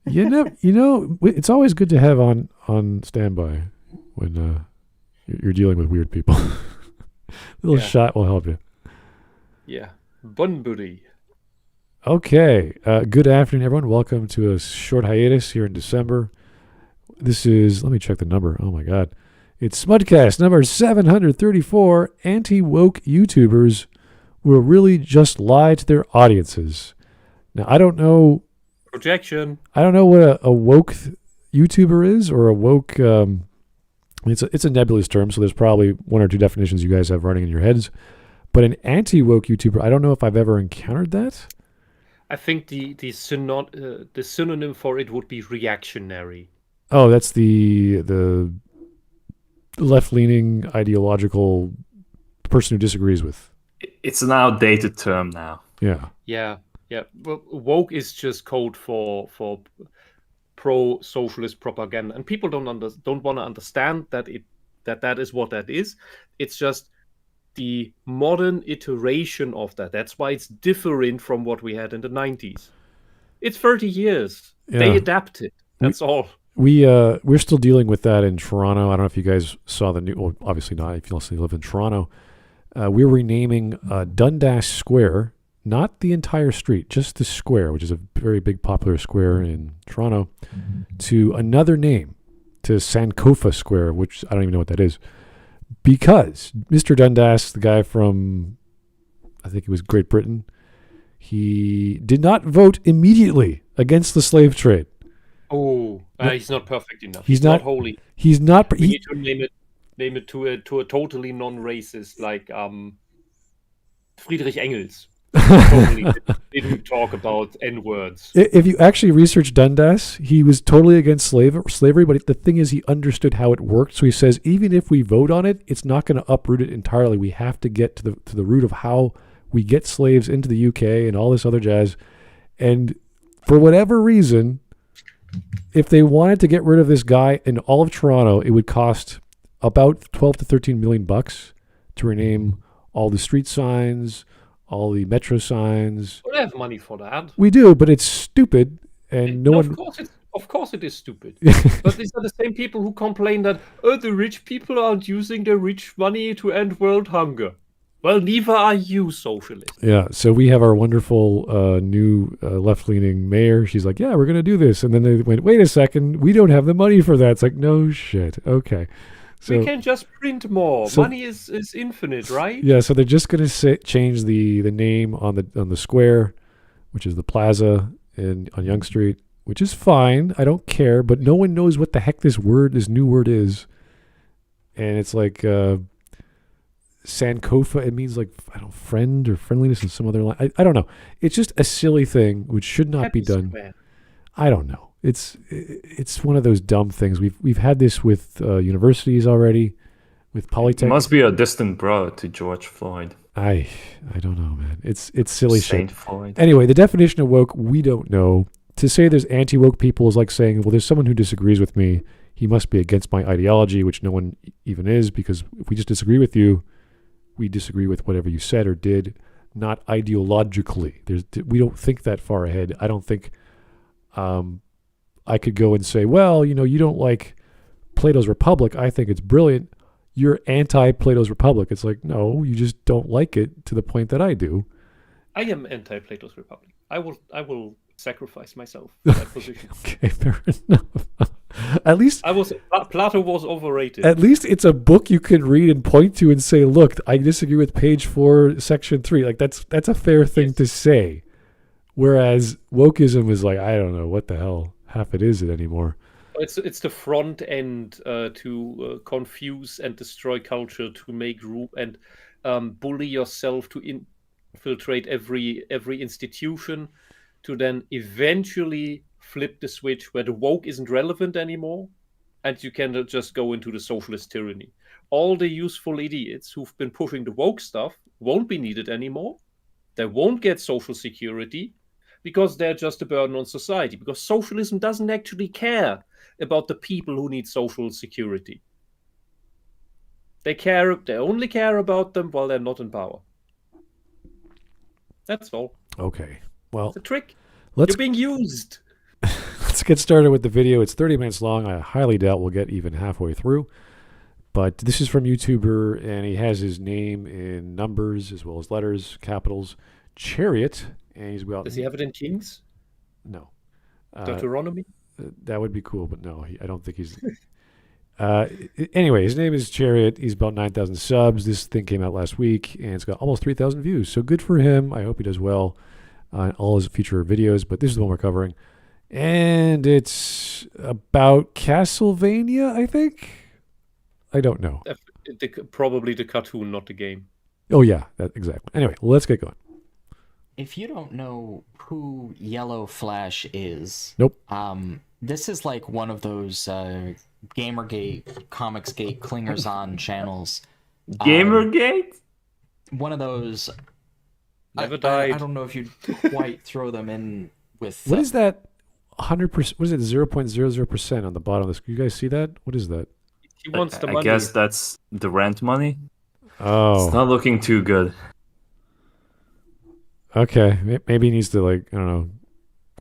It's always good to have on standby when you're dealing with weird people. A little shot will help you. Yeah. Bunbury. Okay. Good afternoon, everyone. Welcome to a short hiatus here in December. This is, let me check the number. Oh my God. It's Smudcast number 734. Anti-woke YouTubers will really just lie to their audiences. Now, I don't know Projection. what a woke YouTuber is, or a woke. It's a nebulous term, so there's probably one or two definitions you guys have running in your heads. But an anti-woke YouTuber, I don't know if I've ever encountered that. I think the synonym for it would be reactionary. Oh, that's the left-leaning ideological person who disagrees with. It's an outdated term now. Yeah. Yeah. Well, woke is just code for pro-socialist propaganda, and people don't want to understand that that is what that is. It's just the modern iteration of that. That's why it's different from what we had in the 90s. It's 30 years. Yeah. They adapted. That's all. We're still dealing with that in Toronto. I don't know if you guys saw the new. Well, obviously not. If you also live in Toronto, we're renaming Dundas Square, not the entire street, just the square, which is a very big popular square in Toronto, to another name, to Sankofa Square, which I don't even know what that is, because Mr. Dundas, the guy from, I think it was Great Britain, he did not vote immediately against the slave trade. Oh, he's not perfect enough. He's not holy. He's not. We need to name it to a totally non-racist, like Friedrich Engels. Totally didn't talk about N-words. If you actually research Dundas, he was totally against slavery, but the thing is, he understood how it worked. So he says, even if we vote on it, it's not going to uproot it entirely. We have to get to the root of how we get slaves into the UK and all this other jazz. And for whatever reason, if they wanted to get rid of this guy in all of Toronto, it would cost about 12 to 13 million bucks to rename all the street signs, all the metro signs. We have money for that. We do, but it's stupid, and no one. Of course, it is stupid. But these are the same people who complain that the rich people aren't using their rich money to end world hunger. Well, neither are you, socialists. Yeah, so we have our wonderful new left-leaning mayor. She's like, yeah, we're going to do this. And then they went, wait a second, we don't have the money for that. It's like, no shit. Okay. So, we can just print more. Money is infinite, right? Yeah, so they're just going to change the name on the square, which is the plaza on Yonge Street, which is fine. I don't care, but no one knows what the heck this new word is. And it's like... Sankofa, it means like, I don't know, friend or friendliness in some other line. I don't know. It's just a silly thing which should not be done. Square. I don't know. It's one of those dumb things. We've had this with universities already, with Polytech. It must be a distant brother to George Floyd. I don't know, man. It's silly Saint shit. Floyd. Anyway, the definition of woke, we don't know. To say there's anti-woke people is like saying, well, there's someone who disagrees with me. He must be against my ideology, which no one even is, because if we just disagree with you, we disagree with whatever you said or did, not ideologically. We don't think that far ahead. I don't think I could go and say, well, you don't like Plato's Republic. I think it's brilliant. You're anti-Plato's Republic. It's like, no, you just don't like it to the point that I do. I am anti-Plato's Republic. I will sacrifice myself for that position. Okay, fair enough. At least Plato was overrated. At least it's a book you can read and point to and say, look, I disagree with page 4, section 3. Like that's a fair thing to say. Whereas wokeism is like, I don't know what the hell half it is anymore. It's the front end to confuse and destroy culture, to make room and bully yourself, to infiltrate every institution, to then eventually flip the switch where the woke isn't relevant anymore, and you can just go into the socialist tyranny. All the useful idiots who've been pushing the woke stuff won't be needed anymore. They won't get social security because they're just a burden on society, because socialism doesn't actually care about the people who need social security. They only care about them while they're not in power. That's all. Okay. Well, it's a trick. You're being used. let's get started with the video. It's 30 minutes long. I highly doubt we'll get even halfway through. But this is from YouTuber, and he has his name in numbers as well as letters, capitals, Chariot, and he's about... Does he have it in Kings? No. Deuteronomy? That would be cool, but no, I don't think he's... Anyway, his name is Chariot. He's about 9,000 subs. This thing came out last week, and it's got almost 3,000 views. So good for him. I hope he does well on all his future videos, but this is the one we're covering. And it's about Castlevania, I think? I don't know. Probably the cartoon, not the game. Oh, yeah, exactly. Anyway, let's get going. If you don't know who Yellow Flash is... Nope. This is like one of those Gamergate, Comicsgate, Clingers On channels. Gamergate? One of those... Never died. I don't know if you'd quite throw them in with... What is that 100%? What is it, 0.00% on the bottom of the screen? You guys see that? What is that? He wants the I money. guess that's the rent money. Oh. It's not looking too good. Okay. Maybe he needs to, like, I don't know,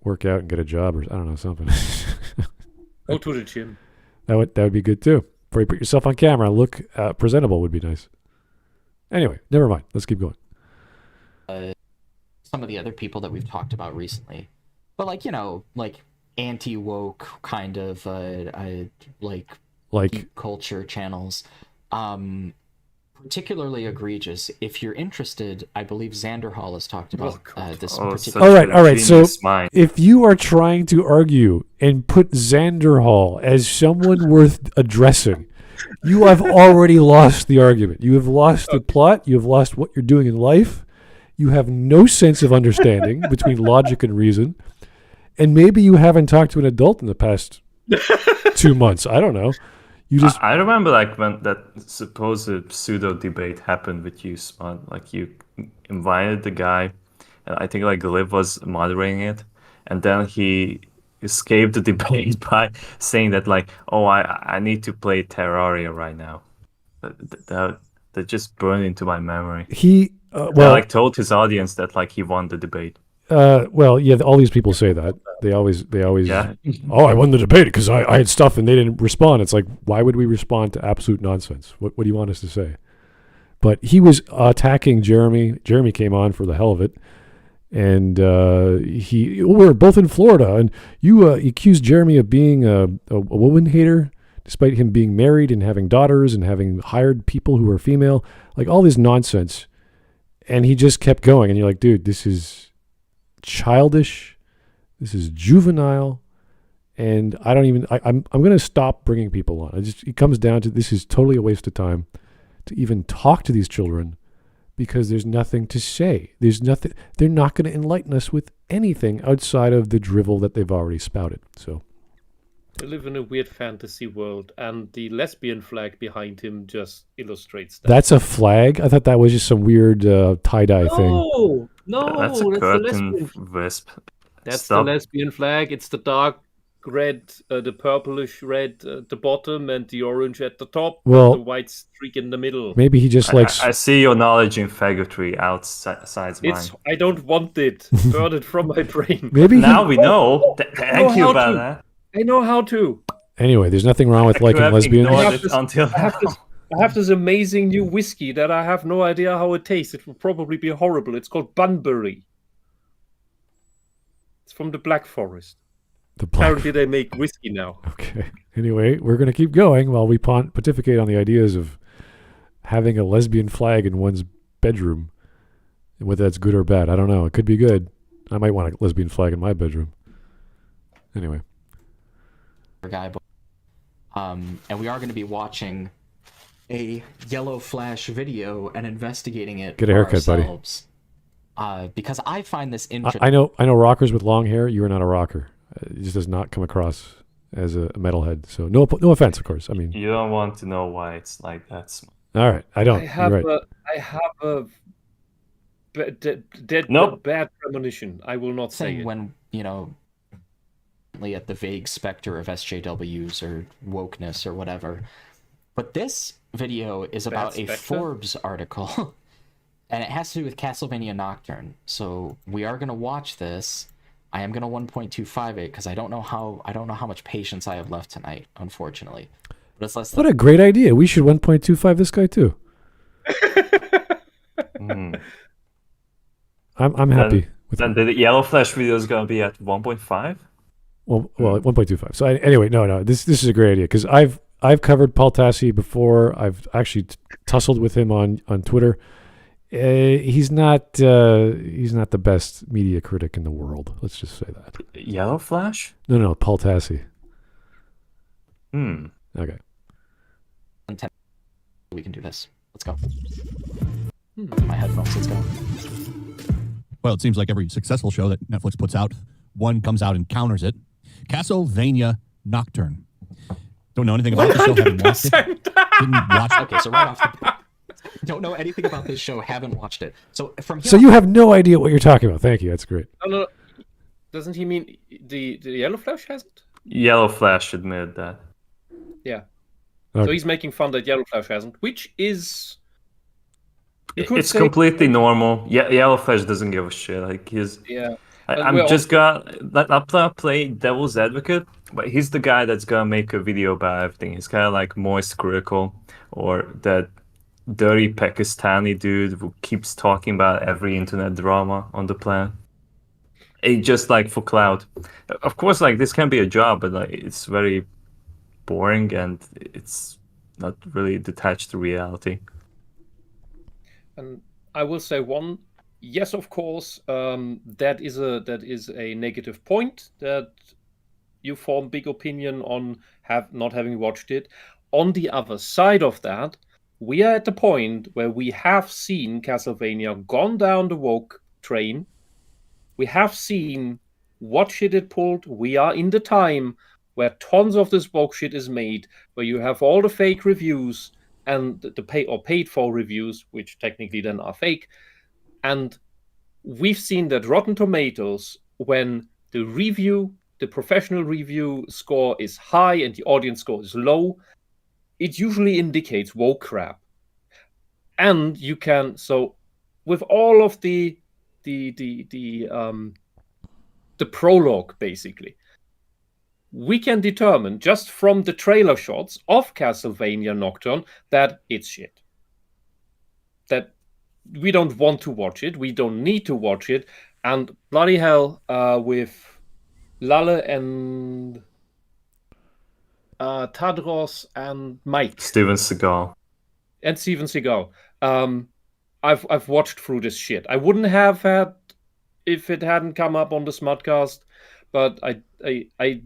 work out and get a job or I don't know, something. Go to the gym. That would be good too. Before you put yourself on camera, look presentable would be nice. Anyway, never mind. Let's keep going. Some of the other people that we've talked about recently, but like anti-woke kind of Like geek culture channels, particularly egregious. If you're interested, I believe Xander Hall has talked about this particular. All right. So mind. if you are trying to argue and put Xander Hall as someone worth addressing, you have already lost the argument. You have lost the plot. You have lost what you're doing in life. You have no sense of understanding between logic and reason. And maybe you haven't talked to an adult in the past 2 months. I don't know. You just I remember like when that supposed pseudo debate happened with you, Smud. Like you invited the guy, and I think like Liv was moderating it, and then he escaped the debate by saying that like, oh, I need to play Terraria right now. That just burned into my memory. he I like told his audience that like he won the debate. yeah, all these people say that. They always Yeah. oh, I won the debate because I had stuff and they didn't respond. It's like, why would we respond to absolute nonsense? What do you want us to say? But he was attacking Jeremy. Jeremy came on for the hell of it. And we're both in Florida. And you accused Jeremy of being a woman hater, despite him being married and having daughters and having hired people who are female. Like all this nonsense. And he just kept going. And you're like, dude, this is childish. This is juvenile, and I don't even. I'm going to stop bringing people on. It comes down to this is totally a waste of time to even talk to these children because there's nothing to say. There's nothing. They're not going to enlighten us with anything outside of the drivel that they've already spouted. So We live in a weird fantasy world, and the lesbian flag behind him just illustrates that. that's a flag. I thought that was just some weird tie-dye thing. No, That's a the curtain lesbian. wisp. That's Stop. the lesbian flag. It's the dark red, the purplish red at the bottom, and the orange at the top. Well, and the white streak in the middle. Maybe he just likes. I see your knowledge in faggotry outside mine. I don't want it. Burn it from my brain. Maybe Now we know. Thank you how about to. that. I know how to. Anyway, there's nothing wrong with I could liking have lesbians. ignored it this- until now. I have this amazing new whiskey that I have no idea how it tastes. It will probably be horrible. It's called Bunbury. It's from the Black Forest. The black. Apparently they make whiskey now. Okay. Anyway, we're going to keep going while we pontificate on the ideas of having a lesbian flag in one's bedroom. And whether that's good or bad, I don't know. It could be good. I might want a lesbian flag in my bedroom. Anyway. Guy, and we are going to be watching a Yellow Flash video and investigating it. Get a haircut, buddy. Because I find this interesting. I know rockers with long hair. You are not a rocker. It just does not come across as a metalhead. So no offense, of course. I mean, You don't want to know why it's like that. all right. I don't. I have You're right. a bad premonition. I will not say saying it. when at the vague specter of SJWs or wokeness or whatever. But this video is about a specter? Forbes article, and it has to do with Castlevania Nocturne. So we are going to watch this, I am gonna 1.25 it because I don't know how much patience I have left tonight, unfortunately. But it's less than What a great idea. We should 1.25 this guy too. I'm happy with Then that. the Yellow Flash video is gonna be at 1.5. Well, 1.25. So anyway, no, this is a great idea because I've covered Paul Tassi before. I've actually tussled with him on Twitter. He's not the best media critic in the world. Let's just say that. Yellow Flash? No, Paul Tassi. Okay. 10. We can do this. Let's go. My headphones. Let's go. Well, it seems like every successful show that Netflix puts out, one comes out and counters it. Castlevania Nocturne. Don't know anything about the show. Haven't watched it. Didn't watch it. Okay, so right off the bat, don't know anything about this show. Haven't watched it. So from here So you have no idea what you're talking about. Thank you. That's great. No, doesn't he mean the Yellow Flash hasn't? Yellow Flash admitted that. Yeah. Okay. So he's making fun that Yellow Flash hasn't, which is... You could It's say- completely normal. Yellow Flash doesn't give a shit. Like he's. Yeah. I'm we're just gonna play devil's advocate, but he's the guy that's gonna make a video about everything. He's kind of like moist critical, or that dirty Pakistani dude who keeps talking about every internet drama on the planet. It's just like for clout. Of course, like this can be a job, but like it's very boring and it's not really detached to reality. And I will say one, yes, of course, that is a negative point that you form big opinion on not having watched it. On the other side of that, we are at the point where we have seen Castlevania gone down the woke train. We have seen what shit it pulled. We are in the time where tons of this woke shit is made, where you have all the fake reviews and the paid for reviews, which technically then are fake. And we've seen that Rotten Tomatoes, when the professional review score is high and the audience score is low, it usually indicates woke crap. And you can, so with all of the prologue, basically, we can determine just from the trailer shots of Castlevania Nocturne that it's shit. That we don't want to watch it. We don't need to watch it. And bloody hell, with Lalle and Tadros and Mike. Steven Seagal. And Steven Seagal. I've watched through this shit. I wouldn't have had if it hadn't come up on the Smudcast, but I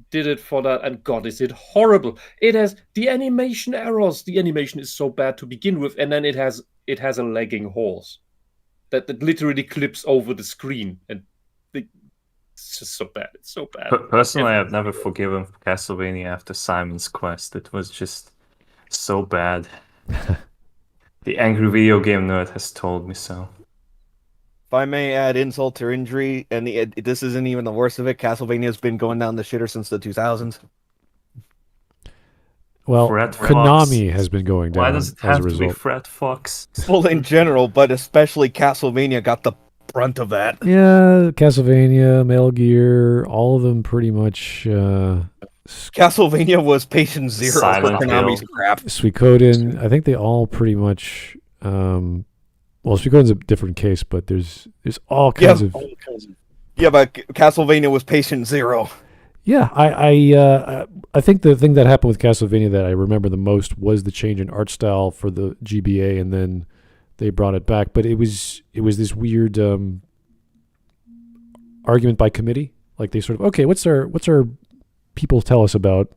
did it for that, and God, is it horrible. It has the animation errors. The animation is so bad to begin with, and then it has a lagging horse that literally clips over the screen, and it's just so bad. It's so bad. Personally, I've never forgiven Castlevania after Simon's Quest. It was just so bad. The angry video game nerd has told me so. If I may add insult to injury, and this isn't even the worst of it, Castlevania's been going down the shitter since the 2000s. Well, Fred Konami Fox. has been going down Why does it as a have to be result. Fred Fox? Well, in general, but especially Castlevania got the brunt of that. Yeah, Castlevania, Metal Gear, all of them pretty much. Castlevania was patient zero for Silent Konami's Hill. crap. Suikoden, I think they all pretty much. Well, Suikoden's a different case, but there's all kinds of. Yeah, but Castlevania was patient zero. Yeah, I think the thing that happened with Castlevania that I remember the most was the change in art style for the GBA, and then they brought it back. But it was this weird argument by committee. Like they sort of, okay, what's our people tell us about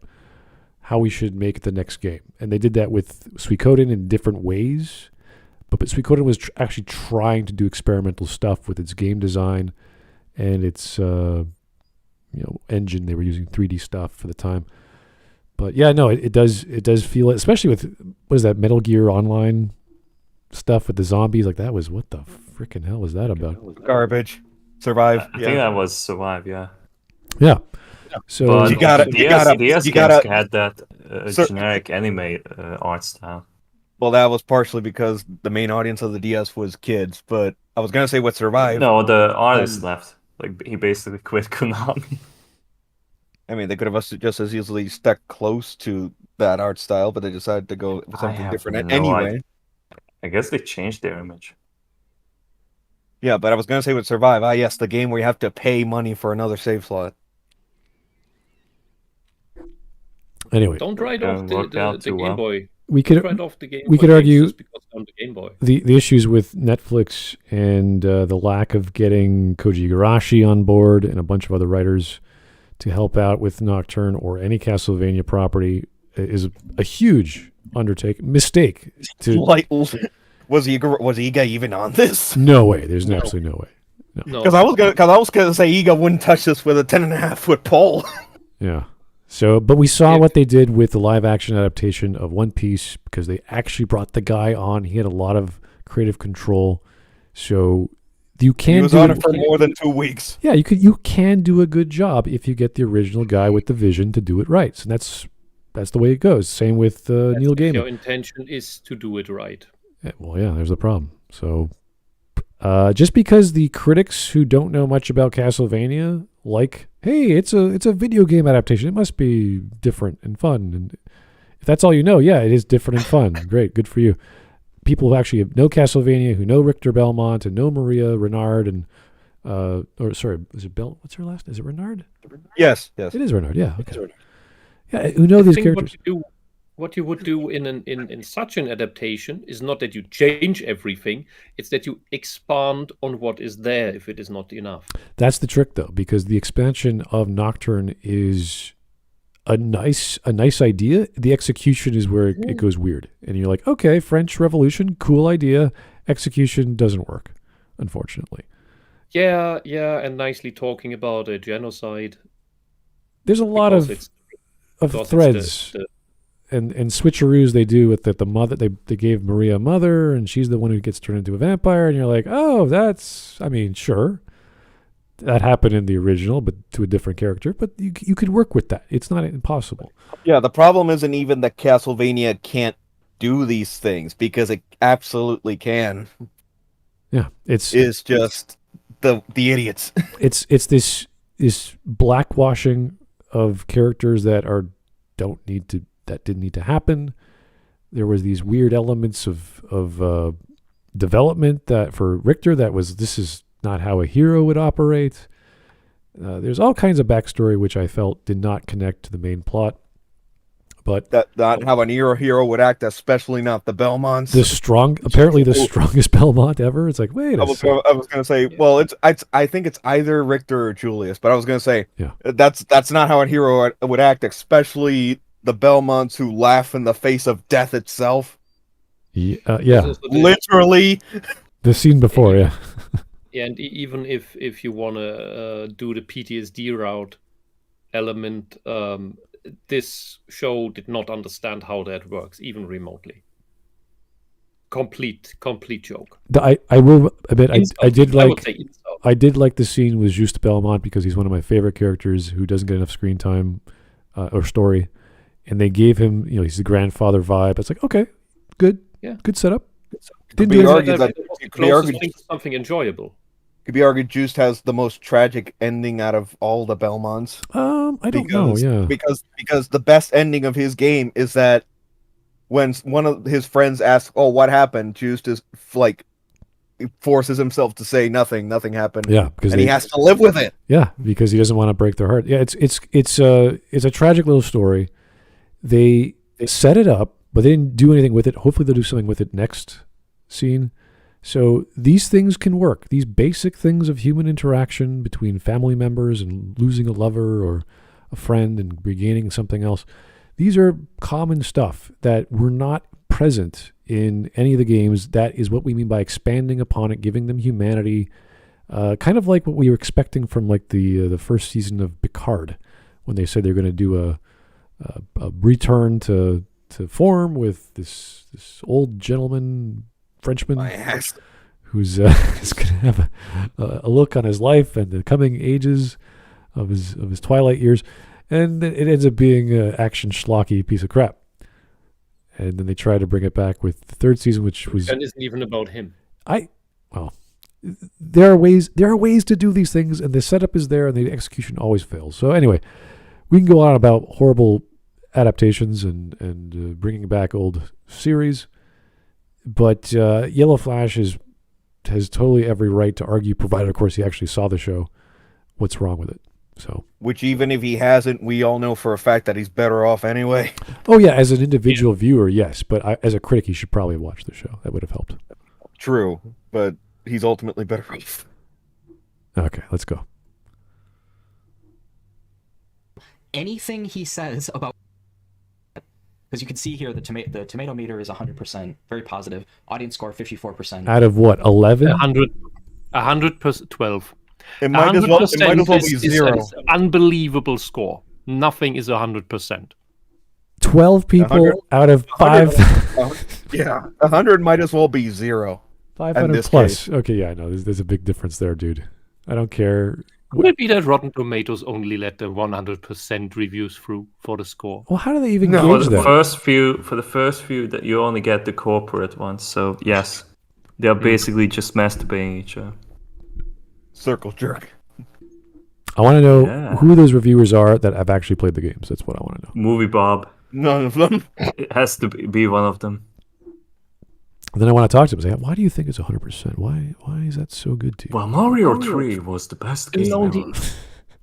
how we should make the next game, and they did that with Suikoden in different ways. But Suikoden was actually trying to do experimental stuff with its game design and its engine. They were using 3D stuff for the time. But yeah, no, it does feel, especially with what is that Metal Gear Online stuff with the zombies, like that was, what the freaking hell was that about? Garbage. Survive. I think that was Survive, yeah. Yeah. So But You gotta- DS you games gotta- had that Sir- generic anime art style. Well, that was partially because the main audience of the DS was kids, but I was gonna say with Survive. No, the artist left. Like he basically quit Konami. I mean, they could have just as easily stuck close to that art style, but they decided to go with something have different no anyway. I guess they changed their image. Yeah, but I was going to say with Survive, yes, the game where you have to pay money for another save slot. Anyway, Don't write off the Game Boy. we could Write off the Game we Boy could games argue just because they're on the Game Boy. the issues with Netflix and the lack of getting Koji Igarashi on board and a bunch of other writers to help out with Nocturne or any Castlevania property is a huge mistake. Was Iga even on this? No way. There's absolutely no way. No. Because I was gonna say Iga wouldn't touch this with a 10.5-foot pole. Yeah. So, but we saw what they did with the live action adaptation of One Piece because they actually brought the guy on. He had a lot of creative control. So you can He was on it for more than 2 weeks. Yeah, you can do a good job if you get the original guy with the vision to do it right. So that's the way it goes. Same with Neil Gaiman. Your intention is to do it right. Well, yeah, there's the problem. So just because the critics who don't know much about Castlevania hey, it's a video game adaptation, it must be different and fun. And if that's all you know, yeah, it is different and fun. Great, good for you. People who actually know Castlevania, who know Richter Belmont and know Maria Renard and is it what's her last name? Is it Renard? Yes. It is Renard, yeah. Okay. Yeah, who know these characters. What you would do in such an adaptation is not that you change everything, it's that you expand on what is there if it is not enough. That's the trick, though, because the expansion of Nocturne is a nice idea. The execution is where it goes weird. And you're like, okay, French Revolution, cool idea. Execution doesn't work, unfortunately. Yeah, and nicely talking about a genocide. There's a lot of threads. And switcheroos they do with the mother. They gave Maria a mother, and she's the one who gets turned into a vampire. And you're like, oh, sure, that happened in the original, but to a different character. But you could work with that. It's not impossible. Yeah, the problem isn't even that Castlevania can't do these things, because it absolutely can. Yeah, it's just the idiots. it's this blackwashing of characters that didn't need to happen. There was these weird elements of development that for Richter this is not how a hero would operate. There's all kinds of backstory which I felt did not connect to the main plot. But that not how an hero would act, especially not the Belmonts. Apparently the strongest Belmont ever. It's like, wait a second. I was going to say, well, I think it's either Richter or Julius, but I was going to say, yeah, that's not how a hero would act, especially the Belmonts who laugh in the face of death itself. Yeah. Literally. The scene before, yeah. Yeah, and even if you want to do the PTSD route element, this show did not understand how that works, even remotely. Complete joke. I will admit, I did like the scene with Juste Belmont because he's one of my favorite characters who doesn't get enough screen time or story, and they gave him, he's the grandfather vibe. It's like, okay, good, yeah, good setup. Could be argued something enjoyable. Could be argued Juste has the most tragic ending out of all the Belmonts. I don't know, yeah. Because the best ending of his game is that when one of his friends asks, "Oh, what happened?" Juste is like forces himself to say nothing happened. Yeah, because he has to live with it. Yeah, because he doesn't want to break their heart. Yeah, it's a tragic little story. They set it up, but they didn't do anything with it. Hopefully they'll do something with it next scene. So these things can work. These basic things of human interaction between family members and losing a lover or a friend and regaining something else. These are common stuff that were not present in any of the games. That is what we mean by expanding upon it, giving them humanity. Kind of like what we were expecting from like the first season of Picard, when they said they're going to do a return to form with this old gentleman Frenchman who's going to have a look on his life and the coming ages of his twilight years, and it ends up being an action schlocky piece of crap. And then they try to bring it back with the third season, which was... And isn't even about him. I there are ways to do these things, and the setup is there, and the execution always fails. So anyway, we can go on about horrible adaptations and bringing back old series, but Yellow Flash has totally every right to argue, provided of course he actually saw the show, what's wrong with it. So, which even if he hasn't, we all know for a fact that he's better off anyway. Oh yeah, as an individual viewer, yes, but as a critic, he should probably watch the show. That would have helped. True, but he's ultimately better off. Okay, let's go. Anything he says about, because you can see here the tomato meter is 100%, very positive. Audience score 54%. Out of what, 11? 100%, 12. It might as well be zero. Is an unbelievable score. Nothing is 100%. 12 people out of 5. Yeah, 100 might as well be zero. 500 plus. Case. Okay, yeah, I know. There's a big difference there, dude. I don't care. Could it be that Rotten Tomatoes only let the 100% reviews through for the score? Well, how do they even gauge that? For the first few, that you only get the corporate ones. So yes, they are basically just masturbating each other. Circle jerk. I want to know who those reviewers are that have actually played the games. That's what I want to know. Movie Bob. None of them. It has to be one of them. And then I want to talk to him and say, why do you think it's 100%? Why is that so good to you? Well, Mario 3 was the best game ever.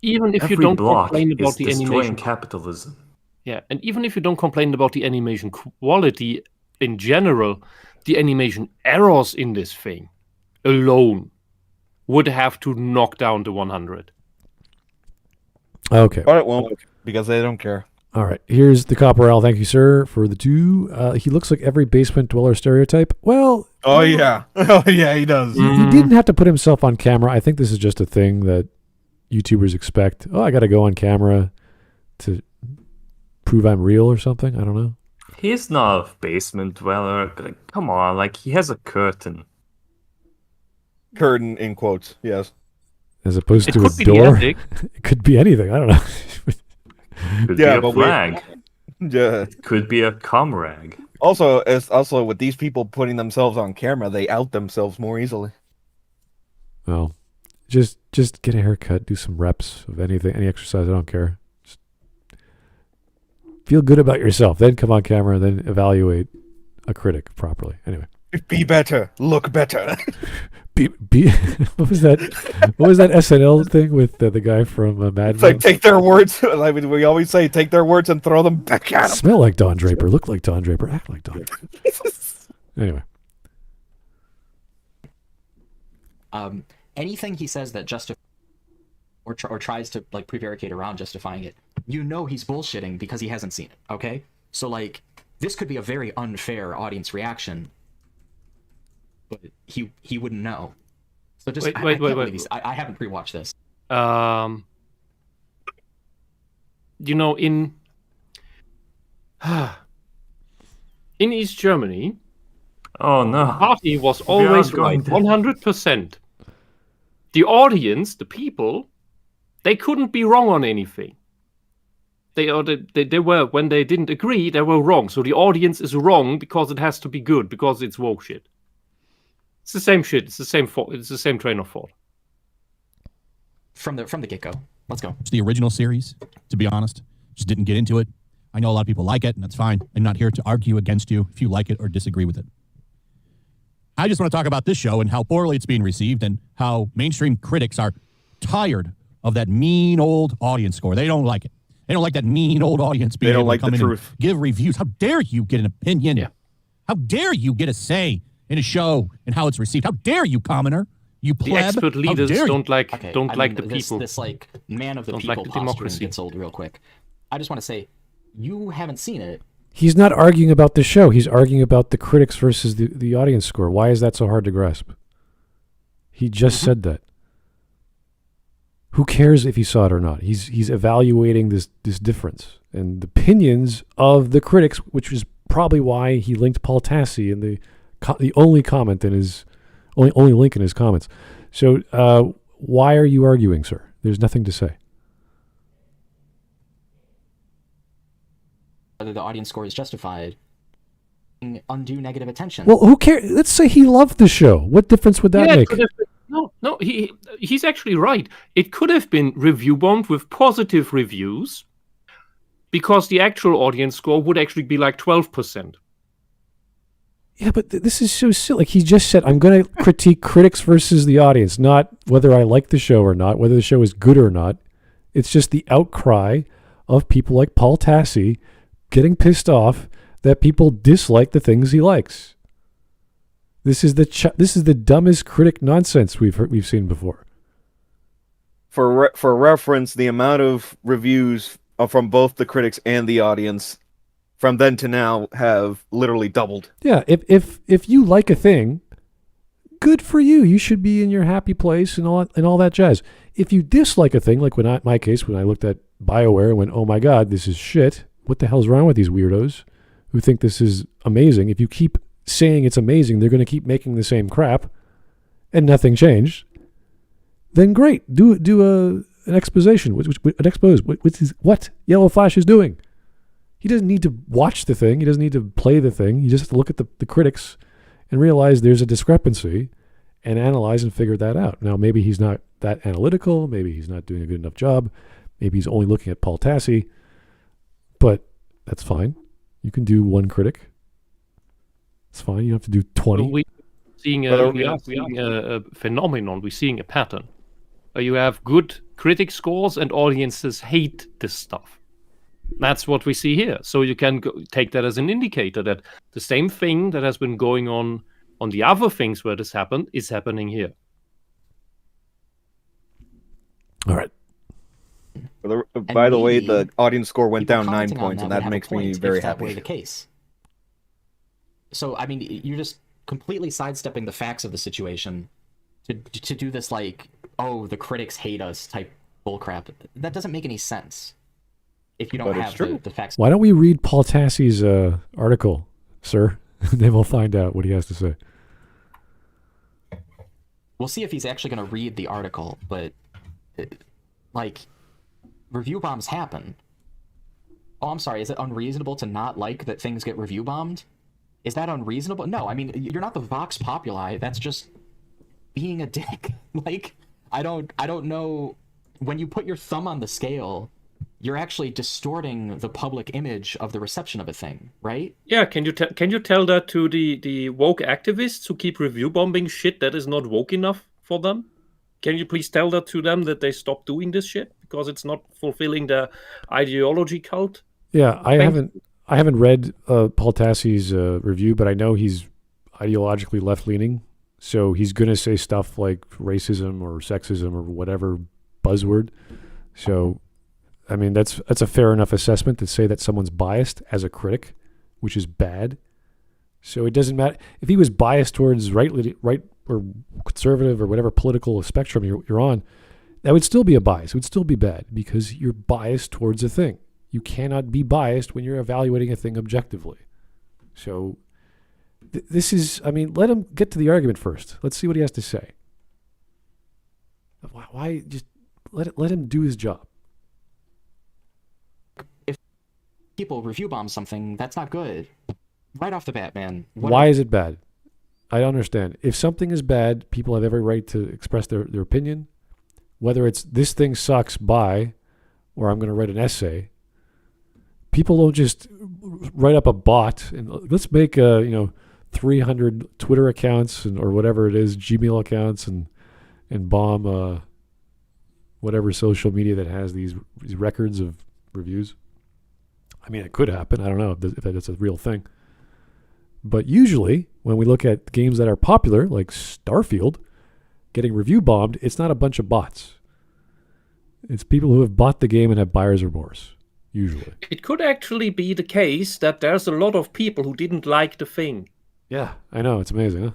Even if Every you don't block complain about is the destroying animation capitalism. Yeah, and even if you don't complain about the animation quality in general, the animation errors in this thing alone would have to knock down to 100. Okay. But it won't, because they don't care. All right. Here's the Copperell. Thank you, sir, for the 2. He looks like every basement dweller stereotype. Well... Oh, yeah. Oh, yeah, he does. He didn't have to put himself on camera. I think this is just a thing that YouTubers expect. Oh, I got to go on camera to prove I'm real or something. I don't know. He's not a basement dweller. Like, come on, like, he has a curtain. Curtain in quotes, yes. As opposed to a door. It could be anything. I don't know. Could be a flag. Yeah. It could be a comrag. Also, with these people putting themselves on camera, they out themselves more easily. Well, just get a haircut, do some reps of anything, any exercise. I don't care. Just feel good about yourself. Then come on camera. Then evaluate a critic properly. Anyway. Be better. Look better. Be what was that? What was that SNL thing with the guy from Mad Men? It's like take their words. I mean, we always say take their words and throw them back at them. Smell like Don Draper, look like Don Draper, act like Don Draper. Anyway, anything he says that justifies or tries to like prevaricate around justifying it, you know he's bullshitting because he hasn't seen it. Okay, so like this could be a very unfair audience reaction. But he wouldn't know. So just wait. I haven't pre-watched this. You know, in East Germany, oh no, the party was always right, 100%. The audience, the people, they couldn't be wrong on anything. They were, when they didn't agree, they were wrong. So the audience is wrong because it has to be good, because it's woke shit. It's the same shit. It's the same thought. It's the same train of thought. From the get-go. Let's go. It's the original series, to be honest. Just didn't get into it. I know a lot of people like it, and that's fine. I'm not here to argue against you if you like it or disagree with it. I just want to talk about this show and how poorly it's being received and how mainstream critics are tired of that mean old audience score. They don't like it. They don't like that mean old audience being able to come in and give reviews. How dare you get an opinion? Yeah. How dare you get a say in a show and how it's received? How dare you, commoner? You pleb? The expert leaders don't like the people. This like man of the people like the democracy gets old real quick. I just want to say, you haven't seen it. He's not arguing about the show. He's arguing about the critics versus the audience score. Why is that so hard to grasp? He just said that. Who cares if he saw it or not? He's evaluating this difference and the opinions of the critics, which is probably why he linked Paul Tassi in the only comment in his only link in his comments. So why are you arguing, sir? There's nothing to say. Whether the audience score is justified, undue negative attention. Well, who cares? Let's say he loved the show. What difference would that make? No, he's actually right. It could have been review bombed with positive reviews, because the actual audience score would actually be like 12%. Yeah, but this is so silly. Like he just said, I'm going to critique critics versus the audience, not whether I like the show or not, whether the show is good or not. It's just the outcry of people like Paul Tassi getting pissed off that people dislike the things he likes. This is the dumbest critic nonsense we've seen before. For reference, the amount of reviews from both the critics and the audience from then to now have literally doubled. Yeah, if you like a thing, good for you. You should be in your happy place and all that jazz. If you dislike a thing, like my case, when I looked at BioWare and went, oh my God, this is shit. What the hell's wrong with these weirdos who think this is amazing? If you keep saying it's amazing, they're going to keep making the same crap and nothing changed. Then great, do an exposition. An expose. What Yellow Flash is doing. He doesn't need to watch the thing. He doesn't need to play the thing. He just has to look at the critics and realize there's a discrepancy and analyze and figure that out. Now, maybe he's not that analytical. Maybe he's not doing a good enough job. Maybe he's only looking at Paul Tassi. But that's fine. You can do one critic. It's fine. You don't have to do 20. We are seeing a phenomenon. We're seeing a pattern. You have good critic scores and audiences hate this stuff. That's what we see here. So you can take that as an indicator that the same thing that has been going on the other things where this happened is happening here. All right. By the way, the audience score went down 9 points, and that makes me very happy. The case. So, I mean, you're just completely sidestepping the facts of the situation to do this, like, oh, the critics hate us type bullcrap. That doesn't make any sense if you don't have the facts. Why don't we read Paul Tassi's article, sir? Then we'll find out what he has to say. We'll see if he's actually going to read the article, but, review bombs happen. Oh, I'm sorry, is it unreasonable to not like that things get review bombed? Is that unreasonable? No, I mean, you're not the Vox Populi. That's just being a dick. I don't know. When you put your thumb on the scale, you're actually distorting the public image of the reception of a thing, right? Yeah, can you tell that to the woke activists who keep review bombing shit that is not woke enough for them? Can you please tell that to them, that they stop doing this shit because it's not fulfilling the ideology cult? Yeah, I haven't read Paul Tassi's review, but I know he's ideologically left-leaning, so he's going to say stuff like racism or sexism or whatever buzzword. So, I mean, that's a fair enough assessment to say that someone's biased as a critic, which is bad. So it doesn't matter if he was biased towards right or conservative or whatever political spectrum you're on. That would still be a bias. It would still be bad because you're biased towards a thing. You cannot be biased when you're evaluating a thing objectively. So this is, I mean, let him get to the argument first. Let's see what he has to say. Why just let him do his job? If people review bomb something, that's not good. Right off the bat, man. Why is it bad? I don't understand. If something is bad, people have every right to express their opinion. Whether it's this thing sucks by, or I'm going to write an essay. People don't just write up a bot and let's make 300 Twitter accounts or whatever it is, Gmail accounts and bomb whatever social media that has these records of reviews. I mean, it could happen. I don't know if that's a real thing. But usually, when we look at games that are popular, like Starfield, getting review bombed, it's not a bunch of bots. It's people who have bought the game and have buyer's remorse, usually. It could actually be the case that there's a lot of people who didn't like the thing. Yeah, I know. It's amazing, huh?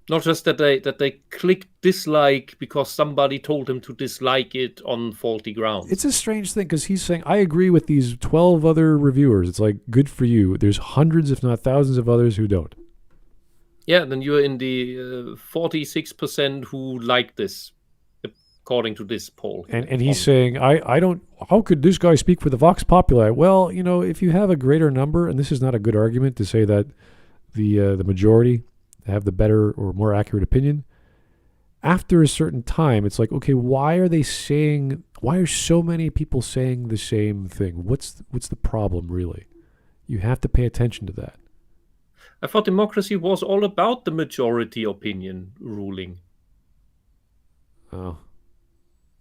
Not just that they clicked dislike because somebody told them to dislike it on faulty grounds. It's a strange thing because he's saying, I agree with these 12 other reviewers. It's like, good for you. There's hundreds, if not thousands of others who don't. Yeah, then you're in the 46% who like this, according to this poll. And he's saying, I don't, how could this guy speak for the Vox Populi? Well, if you have a greater number, and this is not a good argument to say that the majority have the better or more accurate opinion, after a certain time, it's like, okay, why are so many people saying the same thing? What's the problem, really? You have to pay attention to that. I thought democracy was all about the majority opinion ruling. Oh,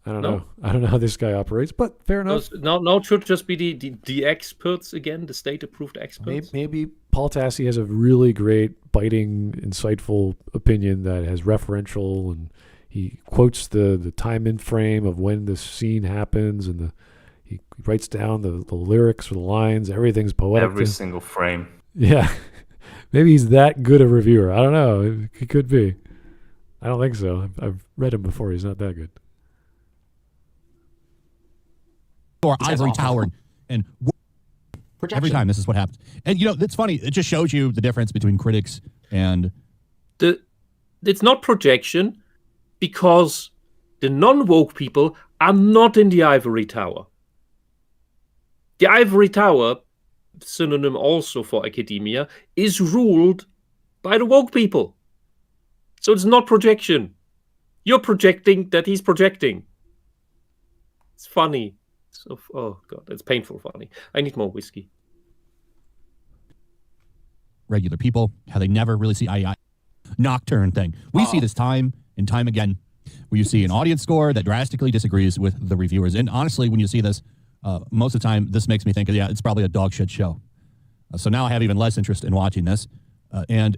I don't No? know. I don't know how this guy operates, but fair enough. Now it should just be the experts again, the state-approved experts. Maybe Paul Tassi has a really great, biting, insightful opinion that has referential, and he quotes the time and frame of when the scene happens, and he writes down the lyrics or the lines. Everything's poetic. Every single frame. Yeah. Maybe he's that good a reviewer. I don't know. He could be. I don't think so. I've read him before. He's not that good. Or ivory tower, and every time this is what happens. And it's funny. It just shows you the difference between critics and it's not projection, because the non-woke people are not in the ivory tower. The ivory tower, synonym also for academia, is ruled by the woke people. So it's not projection. You're projecting that he's projecting. It's funny. Oh god, it's painful funny. I need more whiskey. regular people, how they never really see eye Nocturne thing. We see this time and time again, where you see an audience score that drastically disagrees with the reviewers. And honestly, when you see this, most of the time, this makes me think, yeah, it's probably a dog shit show. So now I have even less interest in watching this. And,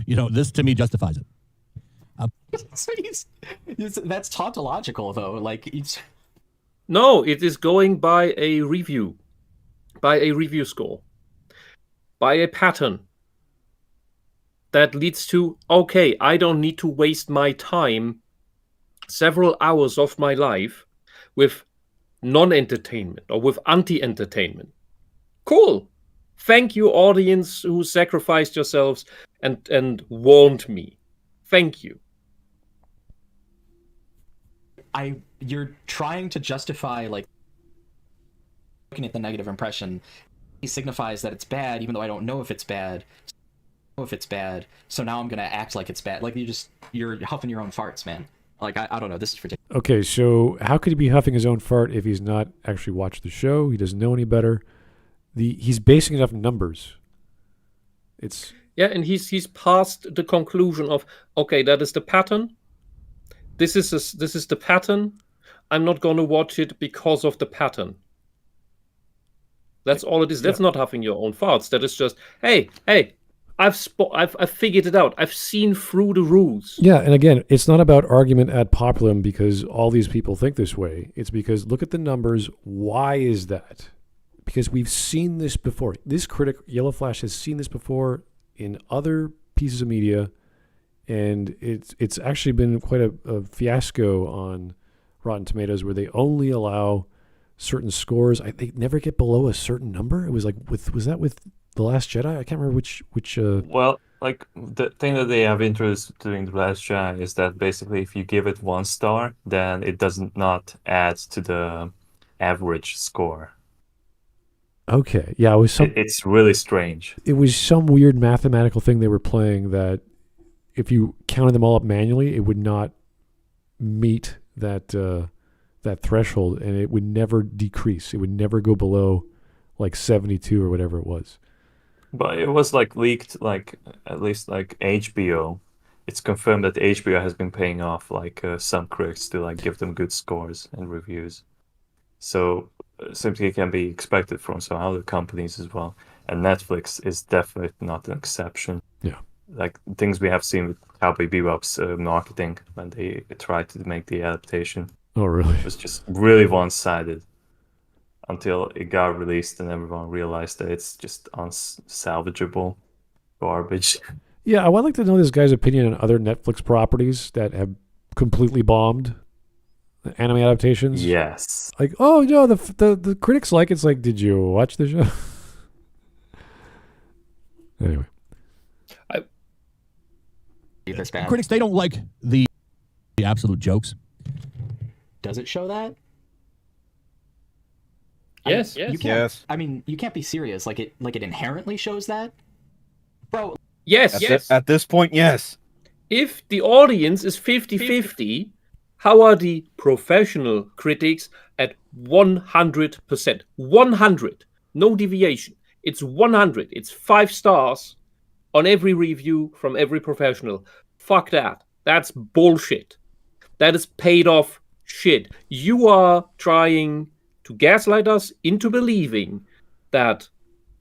this to me justifies it. That's tautological, though. Like, No, it is going by a review score, by a pattern that leads to, okay, I don't need to waste my time, several hours of my life, with non-entertainment or with anti-entertainment. Cool. Thank you, audience who sacrificed yourselves and warned me. Thank you. You're trying to justify, like, looking at the negative impression. He signifies that it's bad, even though I don't know if it's bad. So now I'm gonna act like it's bad. Like, you're huffing your own farts, man. Like, I don't know. This is ridiculous. Okay, so how could he be huffing his own fart if he's not actually watched the show? He doesn't know any better. He's basing it off numbers. And he's past the conclusion of, okay, that is the pattern. This is the pattern. I'm not going to watch it because of the pattern. That's all it is. That's not huffing your own farts. That is just, hey, I've figured it out. I've seen through the rules. Yeah, and again, it's not about argument ad populum because all these people think this way. It's because look at the numbers. Why is that? Because we've seen this before. This critic, Yellow Flash, has seen this before in other pieces of media, and it's actually been quite a fiasco on Rotten Tomatoes, where they only allow certain scores. They never get below a certain number. It was like was that with The Last Jedi? I can't remember which. Well, like the thing that they have introduced during The Last Jedi is that basically if you give it 1 star, then it does not add to the average score. Okay, yeah, it's really strange. It was some weird mathematical thing they were playing that if you counted them all up manually, it would not meet that threshold, and it would never decrease. It would never go below like 72 or whatever it was. But it was like leaked, like at least like HBO. It's confirmed that HBO has been paying off like some critics to like give them good scores and reviews. So simply can be expected from some other companies as well. And Netflix is definitely not an exception. Yeah. Like things we have seen with Cowboy Bebop's marketing when they tried to make the adaptation. Oh, really? It was just really one-sided until it got released and everyone realized that it's just unsalvageable garbage. Yeah, I would like to know this guy's opinion on other Netflix properties that have completely bombed anime adaptations. Yes. Like, oh no, the critics like it. It's like, did you watch the show? Anyway. Critics, they don't like the absolute jokes. Does it show that? Yes. Yes. I mean, you can't be serious. Like it inherently shows that, bro. Yes. At this point, yes. If the audience is 50-50, how are the professional critics at 100%? 100. No deviation. It's 100. It's 5 stars on every review from every professional. Fuck that. That's bullshit. That is paid off shit. You are trying to gaslight us into believing that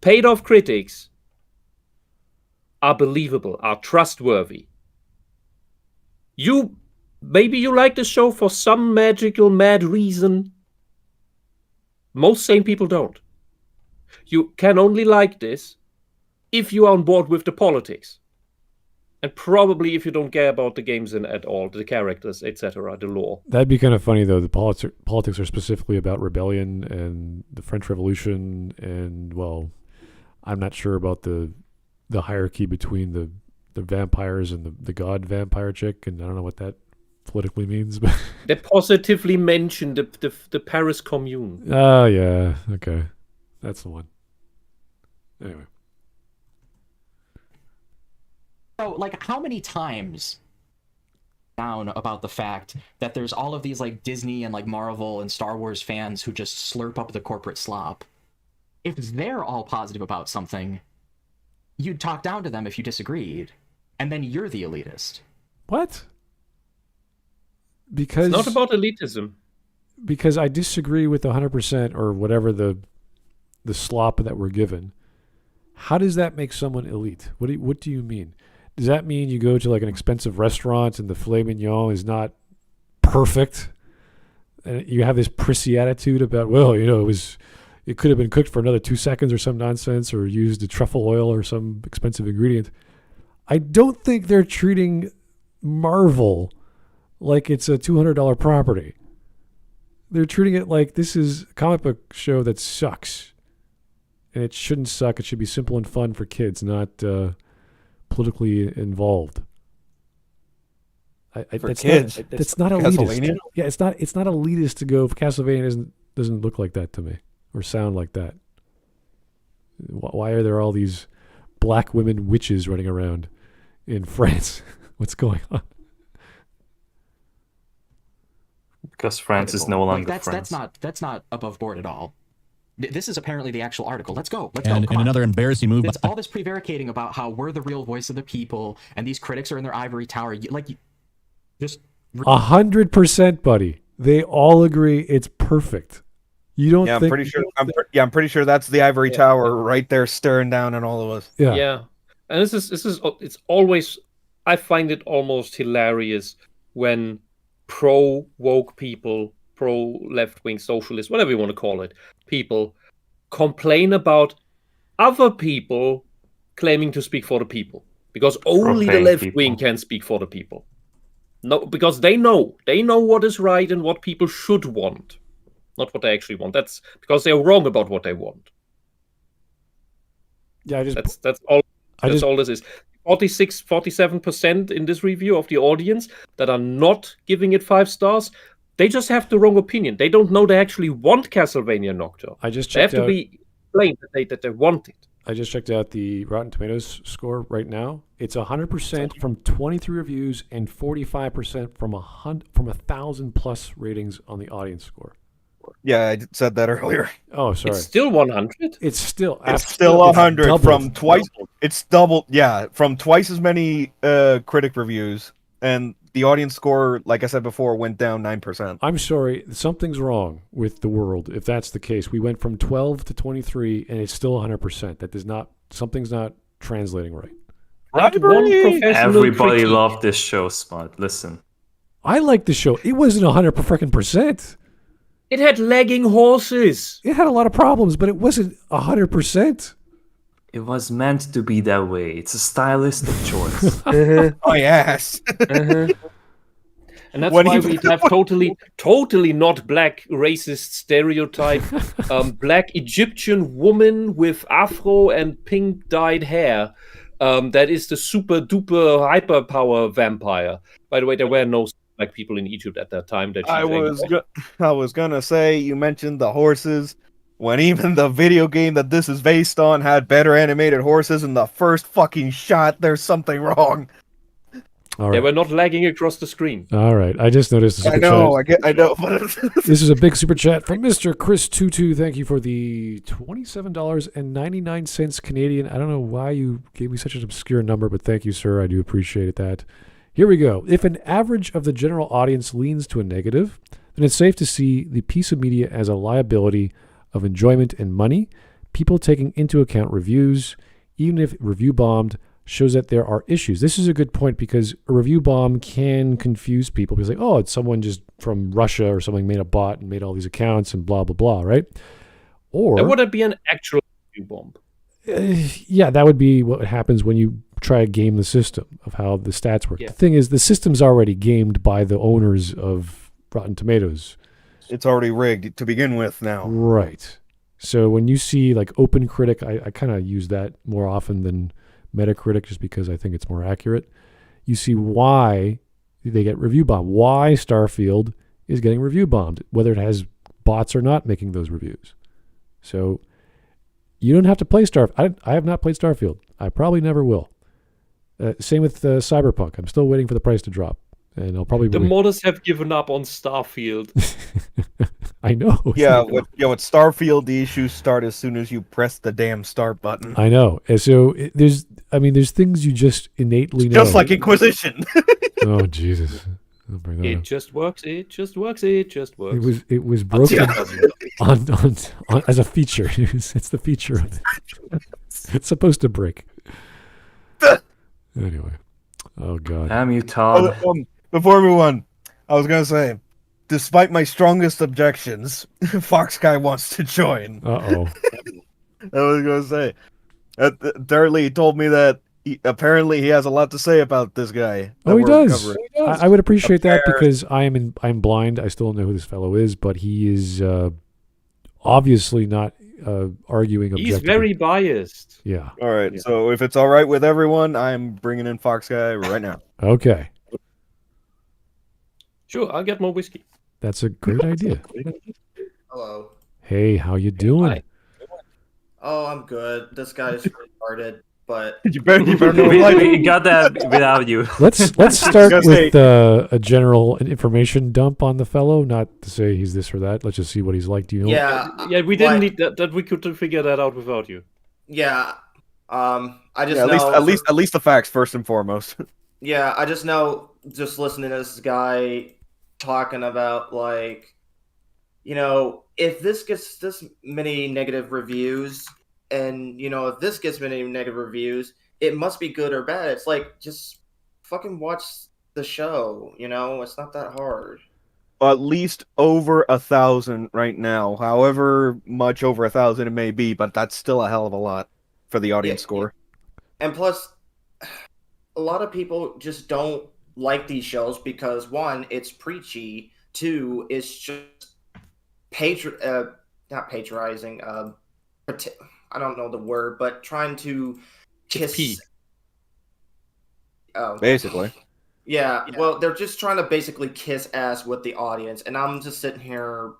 paid off critics are believable, are trustworthy. Maybe you like the show for some magical, mad reason. Most sane people don't. You can only like this if you are on board with the politics. And probably if you don't care about the games at all, the characters, etc., the lore. That'd be kind of funny, though. The politics are specifically about rebellion and the French Revolution, and, well, I'm not sure about the hierarchy between the vampires and the god vampire chick, and I don't know what that politically means. But they positively mentioned the Paris Commune. Oh, yeah. Okay. That's the one. Anyway. So, like, how many times down about the fact that there's all of these, like, Disney and, like, Marvel and Star Wars fans who just slurp up the corporate slop? If they're all positive about something, you'd talk down to them if you disagreed, and then you're the elitist. What? Because it's not about elitism. Because I disagree with 100% or whatever the slop that we're given. How does that make someone elite? What do you mean? Does that mean you go to like an expensive restaurant and the filet mignon is not perfect, and you have this prissy attitude about, well, you know, it could have been cooked for another 2 seconds or some nonsense, or used a truffle oil or some expensive ingredient? I don't think they're treating Marvel like it's a $200 property. They're treating it like this is a comic book show that sucks. And it shouldn't suck. It should be simple and fun for kids, not politically involved. For kids? That's not elitist. Yeah, it's not elitist to go. Castlevania doesn't look like that to me, or sound like that. Why are there all these black women witches running around in France? What's going on? Because France is no longer France. That's not above board at all. This is apparently the actual article. Let's go. And another embarrassing move. It's all this prevaricating about how we're the real voice of the people, and these critics are in their ivory tower. Just 100%, buddy. They all agree it's perfect. You don't? Yeah, think... I'm pretty sure that's the ivory tower right there, staring down at all of us. Yeah. Yeah, and this is it's always. I find it almost hilarious when pro woke people, pro left wing socialists, whatever you want to call it, people complain about other people claiming to speak for the people, because only the left wing can speak for the people. No, because they know what is right and what people should want, not what they actually want. That's because they're wrong about what they want. Yeah, that's all. That's all this is. 47% in this review of the audience that are not giving it 5 stars. They just have the wrong opinion. They don't know they actually want Castlevania Nocturne. They have to be explained that they want it. I just checked out the Rotten Tomatoes score right now. It's 100% from 23 reviews and 45% from 1,000 plus ratings on the audience score. Yeah, I said that earlier. Oh, sorry. It's still 100. It's still 100 from twice. It's double. Yeah, from twice as many critic reviews, and the audience score, like I said before, went down 9%. I'm sorry, something's wrong with the world if that's the case. We went from 12 to 23, and it's still 100%. That does not. Something's not translating right. Everybody loved this show, Smart. Listen, I liked the show. It wasn't 100%. It had lagging horses. It had a lot of problems, but it wasn't 100%. It was meant to be that way. It's a stylistic choice. Oh, yes. And that's why we have totally not black racist stereotype. Black Egyptian woman with afro and pink dyed hair. That is the super duper hyper power vampire. By the way, there were no black people in Egypt at that time. I was gonna say, you mentioned the horses. When even the video game that this is based on had better animated horses in the first fucking shot, there's something wrong. All They right. were not lagging across the screen. All right. I just noticed the I super know, chat. I know. This is a big super chat from Mr. Chris Tutu. Thank you for the $27.99 Canadian. I don't know why you gave me such an obscure number, but thank you, sir. I do appreciate that. Here we go. If an average of the general audience leans to a negative, then it's safe to see the piece of media as a liability of enjoyment and money. People taking into account reviews, even if review bombed, shows that there are issues. This is a good point because a review bomb can confuse people because like, oh, it's someone just from Russia or something made a bot and made all these accounts and blah, blah, blah, right? Or That would be an actual review bomb. yeah, that would be what happens when you try to game the system of how the stats work. Yeah. The thing is, the system's already gamed by the owners of Rotten Tomatoes. It's already rigged to begin with now. Right. So when you see like OpenCritic, I kind of use that more often than Metacritic just because I think it's more accurate. You see why they get review bombed, why Starfield is getting review bombed, whether it has bots or not making those reviews. So you don't have to play Starfield. I have not played Starfield. I probably never will. Same with Cyberpunk. I'm still waiting for the price to drop. And I'll probably The modders have given up on Starfield. I know. Yeah, with Starfield, the issues start as soon as you press the damn start button. I know. And so there's things you just innately know. Just like Inquisition. Oh Jesus! I'll bring that It up. just works. It just works. It just works. It was broken on as a feature. It's the feature of it. It's supposed to break. Anyway, oh god. Damn you, Todd. Before we move on, I was gonna say, despite my strongest objections, Fox Guy wants to join. Uh-oh. I was gonna say, thirdly, he told me that apparently he has a lot to say about this guy. Oh, he that we're does. covering. I would appreciate that because I'm blind. I still don't know who this fellow is, but he is obviously not arguing objectively. He's very biased. Yeah. All right, so if it's all right with everyone, I'm bringing in Fox Guy right now. Okay. Sure, I'll get more whiskey. That's a great idea. Hello. Hey, how you doing? Hi. Oh, I'm good. This guy's retarded, but You better know We got that without you. Let's start gonna with a general information dump on the fellow. Not to say he's this or that. Let's just see what he's like. Do you know? Yeah, we didn't need that. We could figure that out without you. yeah. I just Yeah, know at least the facts first and foremost. Yeah, I just know just listening to this guy talking about like, you know, if this gets this many negative reviews, and you know, if this gets many negative reviews, it must be good or bad. It's like just fucking watch the show. You know, it's not that hard. At least over 1,000 right now. However much over 1,000 it may be, but that's still a hell of a lot for the audience score. And plus, a lot of people just don't like these shows because one, it's preachy. Two, it's just not patronizing. I don't know the word, but trying to kiss. Oh, Basically. yeah. Well, they're just trying to basically kiss ass with the audience, and I'm just sitting here.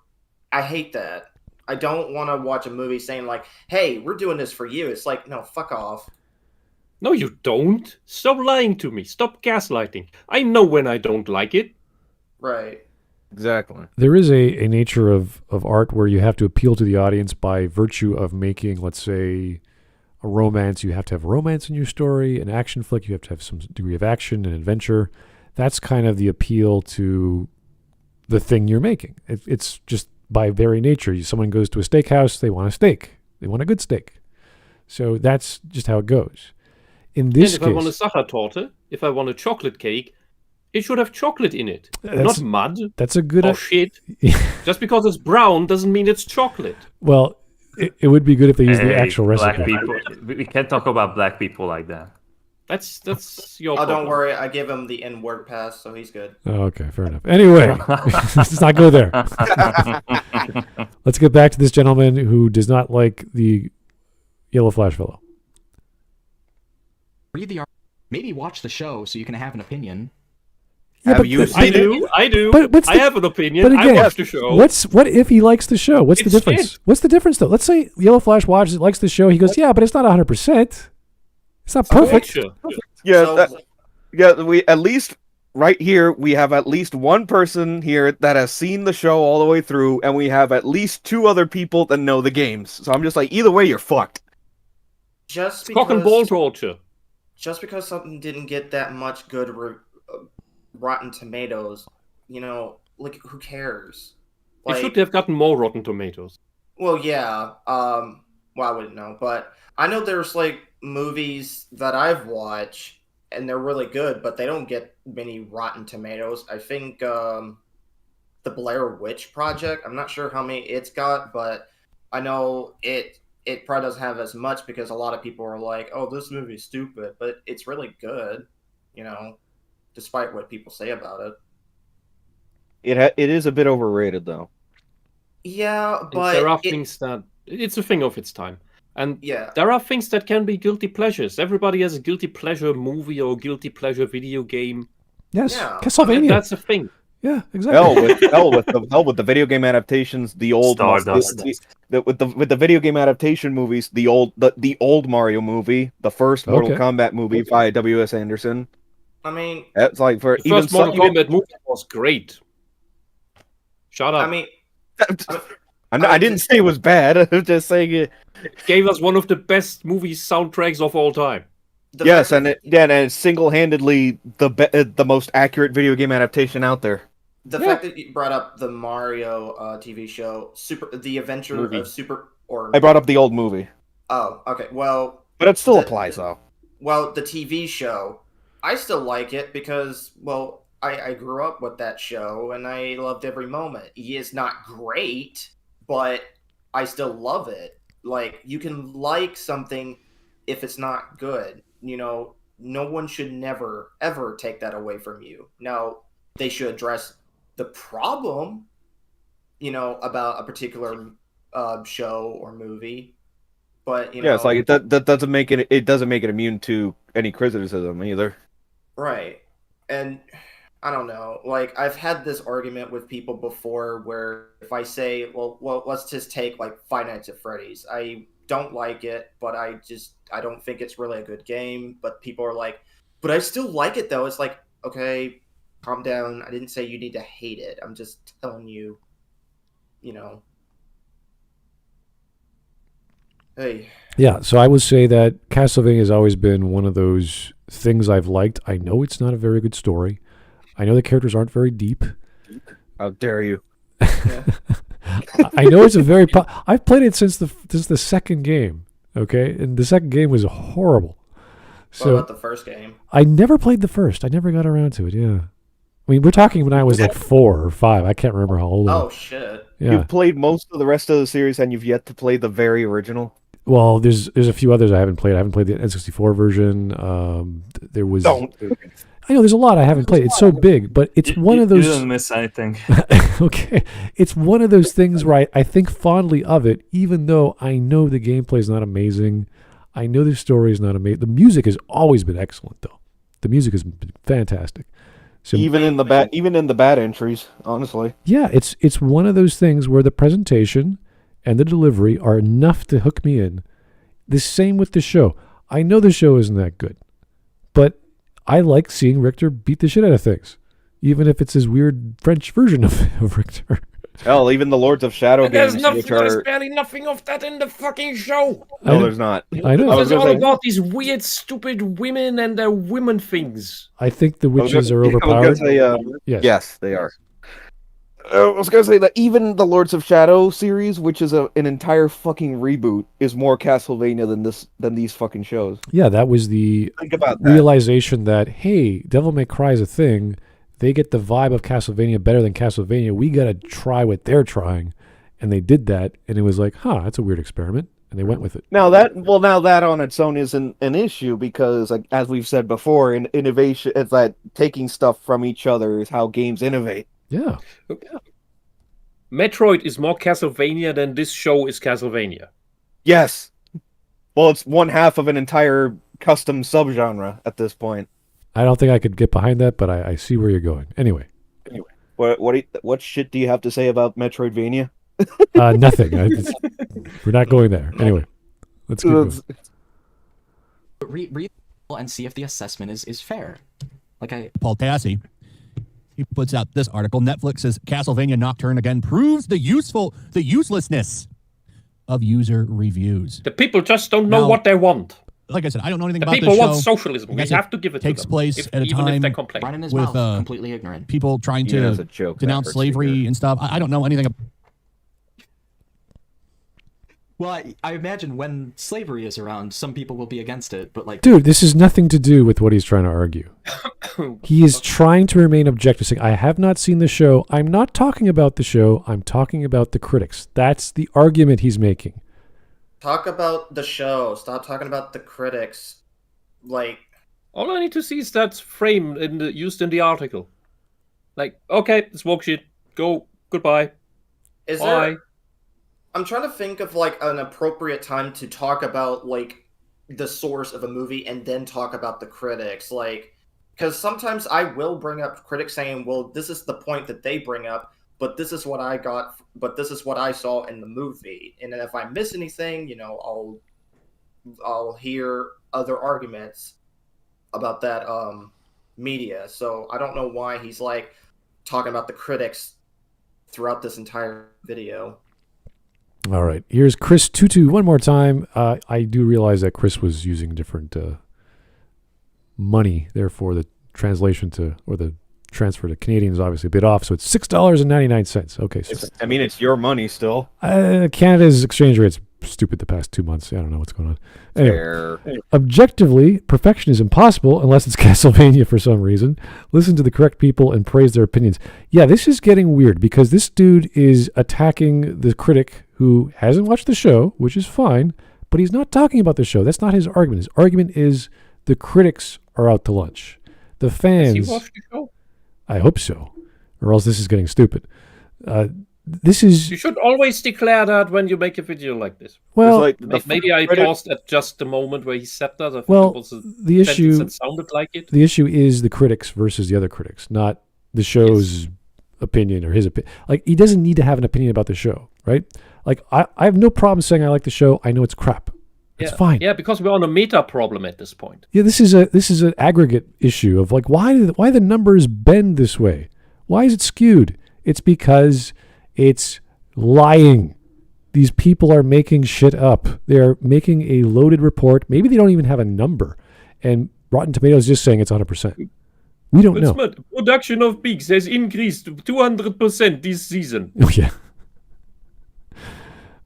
I hate that. I don't want to watch a movie saying like, "Hey, we're doing this for you." It's like, no, fuck off. No, you don't. Stop lying to me. Stop gaslighting. I know when I don't like it. Right. Exactly. There is a nature of art where you have to appeal to the audience by virtue of making, let's say, a romance. You have to have romance in your story. An action flick, you have to have some degree of action and adventure. That's kind of the appeal to the thing you're making. It's just by very nature. Someone goes to a steakhouse, they want a steak. They want a good steak. So that's just how it goes. In this And if case, I want a Sachertorte, if I want a chocolate cake, it should have chocolate in it, That's- not mud that's a good or shit. Just because it's brown doesn't mean it's chocolate. Well, it would be good if they used the Hey, actual black recipe. people. We can't talk about black people like that. That's your Oh, problem. don't worry. I give him the N-word pass, so he's good. Oh, okay, fair enough. Anyway, let's not go there. Let's get back to this gentleman who does not like the Yellow Flash fellow. Read the maybe watch the show so you can have an opinion. Yeah, Have you I do. But what's I the- have an opinion. but again, I watch the show. What if he likes the show? What's the It's difference? shit. What's the difference though? Let's say Yellow Flash watches, likes the show. He goes, yeah, but it's not 100%. It's not perfect. Sure. Yeah, So, Yeah, we at least right here we have at least one person here that has seen the show all the way through, and we have at least 2 other people that know the games. So I'm just like, either way, you're fucked. Just Cock and ball because, torture. just because something didn't get that much good Rotten Tomatoes, like who cares? It Like, should have gotten more Rotten Tomatoes. well, yeah. Well, I wouldn't know, but I know there's like movies that I've watched and they're really good, but they don't get many Rotten Tomatoes. I think the Blair Witch Project. I'm not sure how many it's got, but I know it probably doesn't have as much because a lot of people are like, "Oh, this movie's stupid," but it's really good, despite what people say about it. It is a bit overrated though. Yeah, And but there are things that it's a thing of its time. And yeah, there are things that can be guilty pleasures. Everybody has a guilty pleasure movie or guilty pleasure video game. Yes, Yeah. Castlevania. That's a thing. Yeah, exactly. Hell with the video game adaptations, the old Stardust. with the video game adaptation movies, the old Mario movie, the first Mortal Okay. Kombat movie by W.S. Anderson. I mean, That's like for The even first Mortal some, Kombat movie was great. Shut up. I mean, I didn't say it was bad. I'm just saying it. It gave us one of the best movie soundtracks of all time. the Yes, fact and it's single-handedly the most accurate video game adaptation out there. The fact that you brought up the Mario TV show, The Adventure Movie. of Super, or I brought up the old movie, oh, okay, well, but it still The- applies though. well, the TV show, I still like it because, well, I grew up with that show and I loved every moment. It's not great, but I still love it. Like, you can like something if it's not good. No one should never, ever take that away from you. Now, they should address the problem, about a particular show or movie. But, Yeah, it's like that doesn't make it doesn't make it immune to any criticism either. right. And I don't know. Like, I've had this argument with people before where if I say, well, let's just take like Five Nights at Freddy's. I don't like it, but I don't think it's really a good game. But people are like, but I still like it though. It's like, okay, calm down. I didn't say you need to hate it. I'm just telling you, hey. Yeah, so I would say that Castlevania has always been one of those things I've liked. I know it's not a very good story. I know the characters aren't very deep. How dare you? I know it's a very. I've played it since the second game. Okay, and the second game was horrible. What So about the first game? I never played the first. I never got around to it. Yeah, I mean we're talking when I was like 4 or 5. I can't remember how old. I Oh was. shit. Yeah. You've played most of the rest of the series, and you've yet to play the very original. Well, there's a few others I haven't played. I haven't played the N64 version. There was. Don't. I know there's a lot I haven't played. It's so big, but it's one of You those. didn't miss anything. Okay, it's one of those things where I think fondly of it, even though I know the gameplay is not amazing. I know the story is not amazing. The music has always been excellent, though. The music has been fantastic. So Even in the bad entries, honestly. yeah, it's one of those things where the presentation and the delivery are enough to hook me in. The same with the show. I know the show isn't that good, but I like seeing Richter beat the shit out of things, even if it's his weird French version of Richter. Hell, even the Lords of Shadow There's games, nothing. which There's are barely nothing of that in the fucking show. I know. no, there's not. I know. I was It's all gonna say- about these weird, stupid women and their women things. I think the I was witches gonna- are I was gonna overpowered. say, Yes. they are. I was gonna say that even the Lords of Shadow series, which is an entire fucking reboot, is more Castlevania than these fucking shows. Yeah, that was the Think about that. realization that, hey, Devil May Cry is a thing. They get the vibe of Castlevania better than Castlevania. We got to try what they're trying. And they did that, and it was like, huh, that's a weird experiment. And they went with it. Now that on its own isn't an issue because, like, as we've said before, in innovation, it's that taking stuff from each other is how games innovate. Yeah. Metroid is more Castlevania than this show is Castlevania. Yes. Well, it's one half of an entire custom subgenre at this point. I don't think I could get behind that, but I see where you're going. Anyway, What shit do you have to say about Metroidvania? nothing. We're not going there. Anyway, let's keep going. Read and see if the assessment is fair. Paul Tassi, he puts out this article. Netflix's Castlevania Nocturne again proves the uselessness of user reviews. The people just don't know Now, what they want. Like I said, I don't know anything The about people this show. want socialism. We have to give it to them. Takes place at a even if time they complain. Right in his with mouth, completely ignorant. people trying Yeah, it's to a joke that denounce hurts slavery you. and stuff. I don't know anything about. Well, I imagine when slavery is around, some people will be against it, but like, Dude, this has nothing to do with what he's trying to argue. He is trying to remain objective, saying, I have not seen the show. I'm not talking about the show. I'm talking about the critics. That's the argument he's making. Talk about the show. Stop talking about the critics. Like, all I need to see is that frame used in the article. Like, okay, it's woke shit. Go. Goodbye. is Bye. there? I'm trying to think of like an appropriate time to talk about like the source of a movie and then talk about the critics. Like, because sometimes I will bring up critics saying, "Well, this is the point that they bring up, but this is what I got. But this is what I saw in the movie." And then if I miss anything, I'll hear other arguments about that media. So I don't know why he's like talking about the critics throughout this entire video. All right. Here's Chris Tutu one more time. I do realize that Chris was using different money. Therefore, the translation or the transfer to Canadian is obviously a bit off. So it's $6.99. Okay. So It's your money still. Canada's exchange rate's stupid the past 2 months. I don't know what's going on. Anyway, Fair. objectively, perfection is impossible unless it's Castlevania for some reason. Listen to the correct people and praise their opinions. Yeah, this is getting weird because this dude is attacking the critic who hasn't watched the show, which is fine, but he's not talking about the show. That's not his argument. His argument is the critics are out to lunch. The fans... Has he watched the show? I hope so, or else this is getting stupid. This is... You should always declare that when you make a video like this. Well, It's like Maybe I Reddit- paused at just the moment where he said that. I think Well, it was a the sentence issue... that sounded like it. The issue is the critics versus the other critics, not the show's opinion or his opinion. Like, he doesn't need to have an opinion about the show, right? Like, I have no problem saying I like the show. I know it's crap. It's fine. Yeah, because we're on a meta problem at this point. Yeah, this is an aggregate issue of like why the numbers bend this way? Why is it skewed? It's because it's lying. These people are making shit up. They're making a loaded report. Maybe they don't even have a number. And Rotten Tomatoes is just saying it's 100%. We don't know. Smart. Production of pigs has increased to 200% this season. Oh, yeah.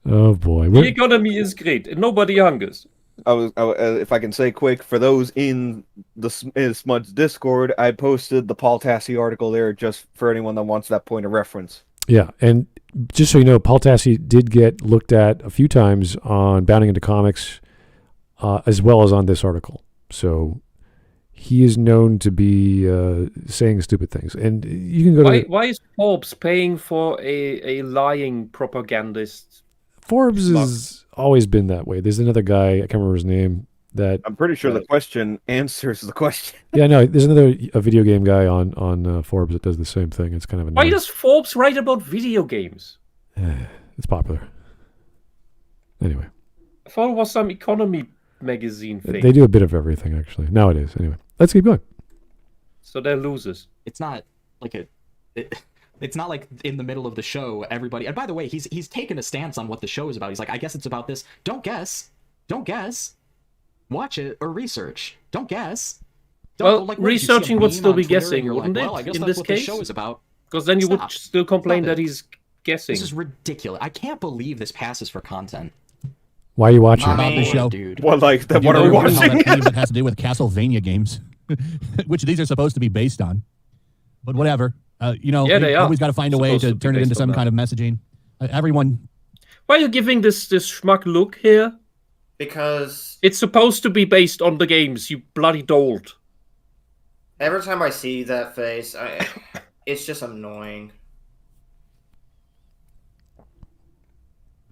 Oh, boy. The economy is great and nobody hungers. If I can say quick, for those in the Smuds Discord, I posted the Paul Tassi article there just for anyone that wants that point of reference. Yeah, and just so you know, Paul Tassi did get looked at a few times on Bounding into Comics, as well as on this article. So he is known to be saying stupid things. And you can go to... Why is Forbes paying for a lying propagandist? Forbes has always been that way. There's another guy, I can't remember his name, that... I'm pretty sure the question answers the question. Yeah, no, there's a video game guy on Forbes that does the same thing. It's kind of annoying. Why does Forbes write about video games? It's popular. Anyway. I thought it was some economy magazine thing. They do a bit of everything, actually. Nowadays, anyway. Let's keep going. So they're losers. it's not like it's not like in the middle of the show everybody, and by the way, he's taken a stance on what the show is about. He's like, I guess it's about this. Don't guess, watch it or research. Don't guess. Well, like, what, did you see a researching would meme still on be Twitter guessing, and you're wouldn't like, it, well, I guess in that's this what case? the show is about. Because then you would Stop. still complain Stop that it. he's guessing. This is ridiculous. I can't believe this passes for content. Why are you watching I it? About the mean, show. dude. What Do you what are we know how watching? that claims it has to do with Castlevania games, which these are supposed to be based on. But whatever. Yeah, they we are always got to find a way supposed to to be turn it based into on some that. kind of messaging. Everyone, Why are you giving this schmuck look here? Because It's supposed to be based on the games, you bloody dolt. every time I see that face, it's just annoying.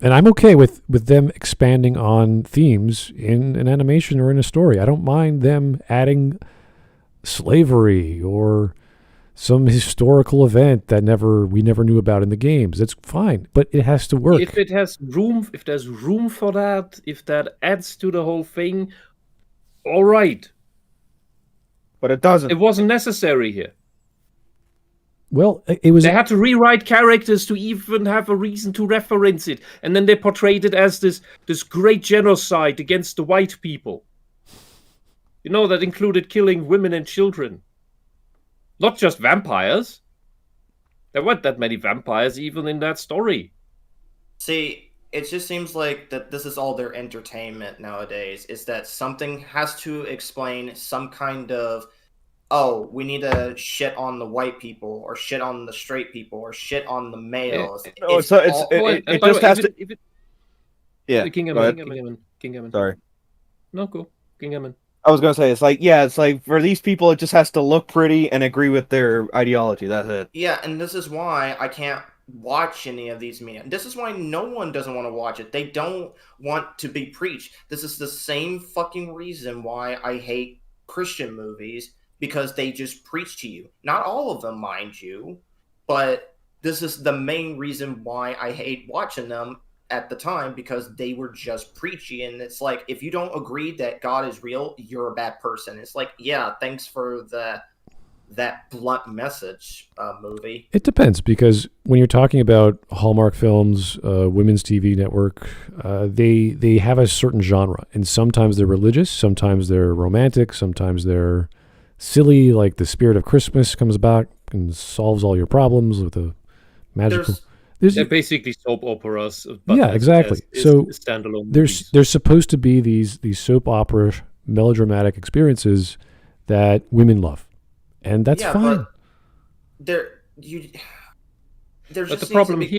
And I'm okay with them expanding on themes in an animation or in a story. I don't mind them adding slavery or some historical event that we never knew about in the games. That's fine, but it has to work. If there's room for that, if that adds to the whole thing, all right. But it doesn't. It wasn't necessary here. Well, it was. They had to rewrite characters to even have a reason to reference it, and then they portrayed it as this great genocide against the white people. That included killing women and children. Not just vampires. There weren't that many vampires even in that story. See, it just seems like that this is all their entertainment nowadays, is that something has to explain some kind of, oh, we need to shit on the white people, or shit on the straight people, or shit on the males. No, it just has to... Yeah, King Hammond. Sorry. No, cool. King Hammond. I was going to say, it's like for these people, it just has to look pretty and agree with their ideology. That's it. Yeah, and this is why I can't watch any of these media. This is why no one doesn't want to watch it. They don't want to be preached. This is the same fucking reason why I hate Christian movies, because they just preach to you. Not all of them, mind you, but this is the main reason why I hate watching them at the time, because they were just preachy. And it's like, if you don't agree that God is real, you're a bad person. It's like, yeah, thanks for that blunt message, movie. It depends, because when you're talking about Hallmark films, women's TV network, they have a certain genre, and sometimes they're religious, sometimes they're romantic, sometimes they're silly, like The Spirit of Christmas comes back and solves all your problems with a magical... They're basically soap operas. Yeah, exactly. So standalone there's supposed to be these soap opera melodramatic experiences that women love, and that's fine. But the problem here.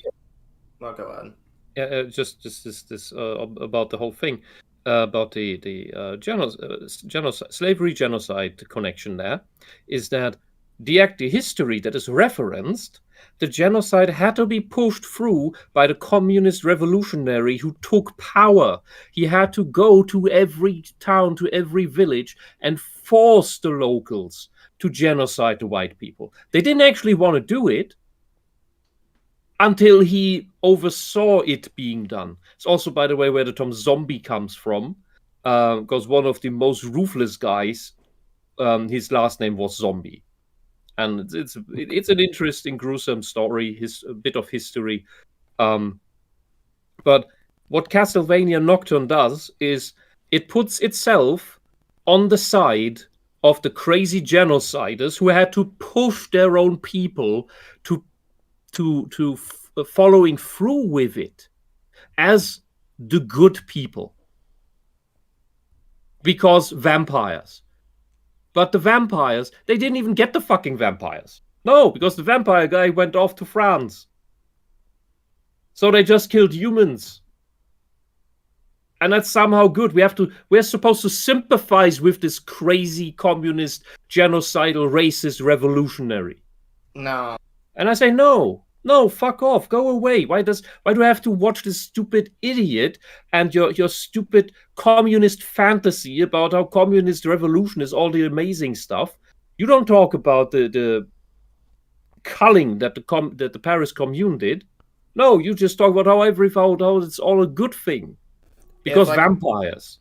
Well, go on. Yeah, just this about the whole thing, about the genocide, slavery genocide connection. There is that the history that is referenced. The genocide had to be pushed through by the communist revolutionary who took power. He had to go to every town, to every village, and force the locals to genocide the white people. They didn't actually want to do it until he oversaw it being done. It's also, by the way, where the term zombie comes from, because one of the most ruthless guys, his last name was Zombie. And it's an interesting, gruesome story, a bit of history. But what Castlevania Nocturne does is it puts itself on the side of the crazy genociders who had to push their own people to following through with it as the good people. Because vampires. But the vampires, they didn't even get the fucking vampires. No, because the vampire guy went off to France. So they just killed humans. And that's somehow good. We're supposed to sympathize with this crazy communist, genocidal, racist revolutionary. No. And I say, no, fuck off, go away. Why do I have to watch this stupid idiot and your stupid communist fantasy about how communist revolution is all the amazing stuff? You don't talk about the culling that the Paris Commune did. No, you just talk about how it's all a good thing because vampires.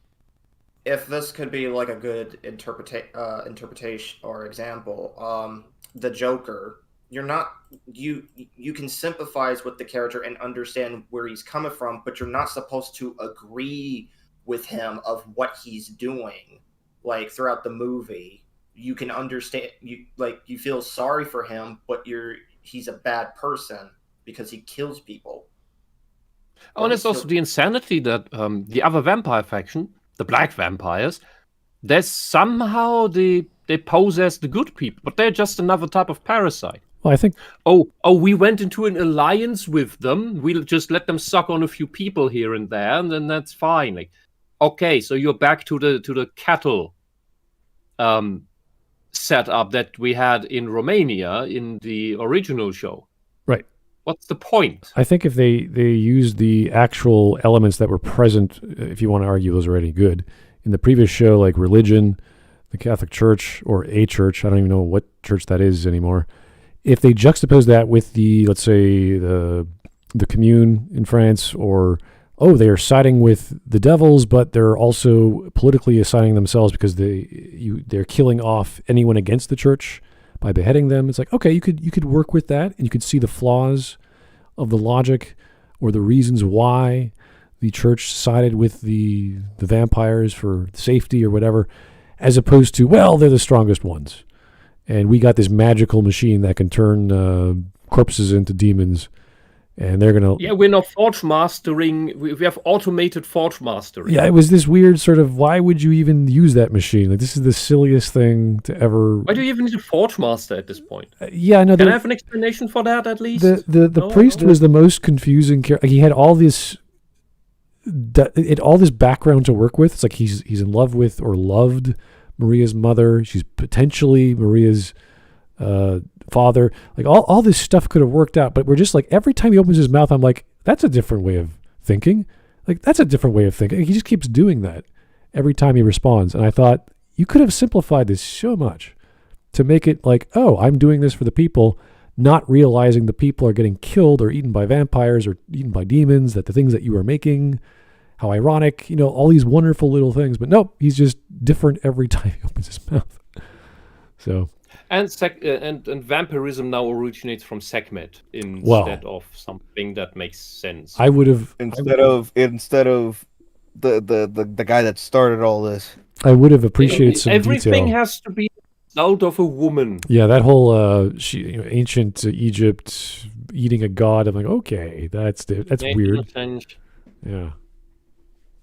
If this could be like a good interpretation or example, the Joker. You can sympathize with the character and understand where he's coming from, but you're not supposed to agree with him of what he's doing. Like throughout the movie, you can understand, you feel sorry for him, but he's a bad person because he kills people. Oh, and it's also the insanity that the other vampire faction, the black vampires, there's somehow they pose as the good people, but they're just another type of parasite. Well, I think... Oh, we went into an alliance with them. We'll just let them suck on a few people here and there, and then that's fine. Like, okay, so you're back to the cattle setup that we had in Romania in the original show. Right. What's the point? I think if they used the actual elements that were present, if you want to argue those are any good, in the previous show, like religion, the Catholic Church, or a church, I don't even know what church that is anymore. If they juxtapose that with let's say the commune in France, or they are siding with the devils, but they're also politically assigning themselves because they're killing off anyone against the church by beheading them. It's like, okay, you could work with that, and you could see the flaws of the logic or the reasons why the church sided with the vampires for safety or whatever, as opposed to, well, they're the strongest ones, and we got this magical machine that can turn corpses into demons. And they're gonna. Yeah, we're not forge mastering. We have automated forge mastering. Yeah, it was this weird sort of. Why would you even use that machine? Like, this is the silliest thing to ever. Why do you even need a forge master at this point? Yeah, no. Can I have an explanation for that at least? The priest was the most confusing character. He had all this. All this background to work with. It's like he's in love with or loved Maria's mother. She's potentially Maria's father. Like all this stuff could have worked out, but we're just like, every time he opens his mouth, I'm like, that's a different way of thinking. Like, that's a different way of thinking. He just keeps doing that every time he responds. And I thought, you could have simplified this so much to make it like, oh, I'm doing this for the people, not realizing the people are getting killed or eaten by vampires or eaten by demons, that the things that you are making, how ironic, all these wonderful little things. But nope, he's just different every time he opens his mouth. So... And vampirism now originates from Sekhmet instead of something that makes sense. I would have instead of the guy that started all this. I would have appreciated some everything detail. has to be out of a woman. Yeah, that whole ancient Egypt eating a god. I'm like, okay, that's weird. Yeah.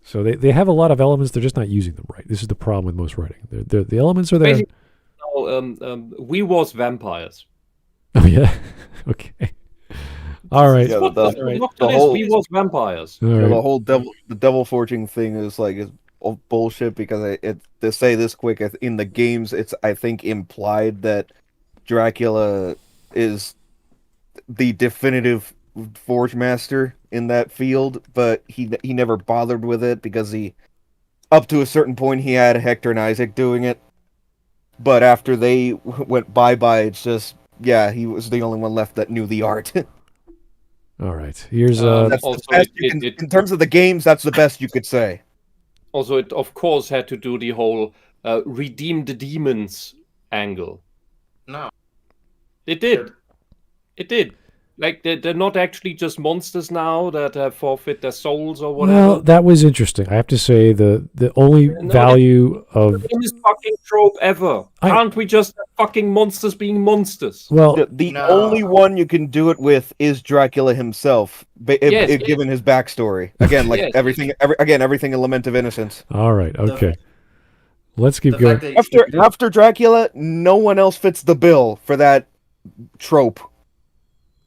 So they have a lot of elements. They're just not using them right. This is the problem with most writing. The elements are there. Basically, we was vampires. Oh yeah. Okay. All right. Yeah, we was vampires. All right. The whole devil forging thing is like bullshit, because to say this quick, in the games, it's, I think, implied that Dracula is the definitive forge master in that field, but he never bothered with it because up to a certain point he had Hector and Isaac doing it. But after they went bye-bye, it's just, yeah, he was the only one left that knew the art. All right. Here's that's the best in terms of the games, that's the best you could say. Also, it of course had to do the whole redeem the demons angle. No. It did. It did. Like, they're not actually just monsters now that have forfeit their souls or whatever. Well, that was interesting. I have to say the only value of the dumbest fucking trope ever. Can't we just have fucking monsters being monsters? Well, the only one you can do it with is Dracula himself, given his backstory. Again, like everything in Lament of Innocence. All right, okay. Let's keep going. After Dracula, no one else fits the bill for that trope.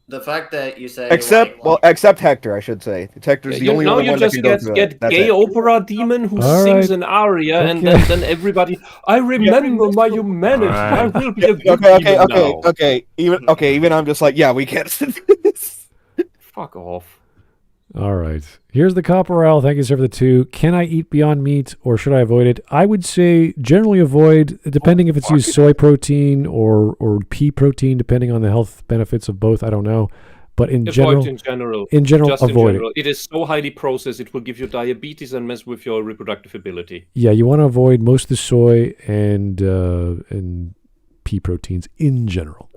The fact that you say except Hector, I should say. Hector's the only one that can go through it. Now you just get gay opera demon who sings an aria, and then everybody, I remember my humanity. I will be a good demon now. Okay. Even I'm just like, yeah, we can't do this. Fuck off. All right. Here's the Copperell. Thank you, sir, for the 2. Can I eat Beyond Meat, or should I avoid it? I would say generally avoid, depending if it's used soy protein or pea protein, depending on the health benefits of both. I don't know. But in general, avoid it. It is so highly processed, it will give you diabetes and mess with your reproductive ability. Yeah, you want to avoid most of the soy and pea proteins in general.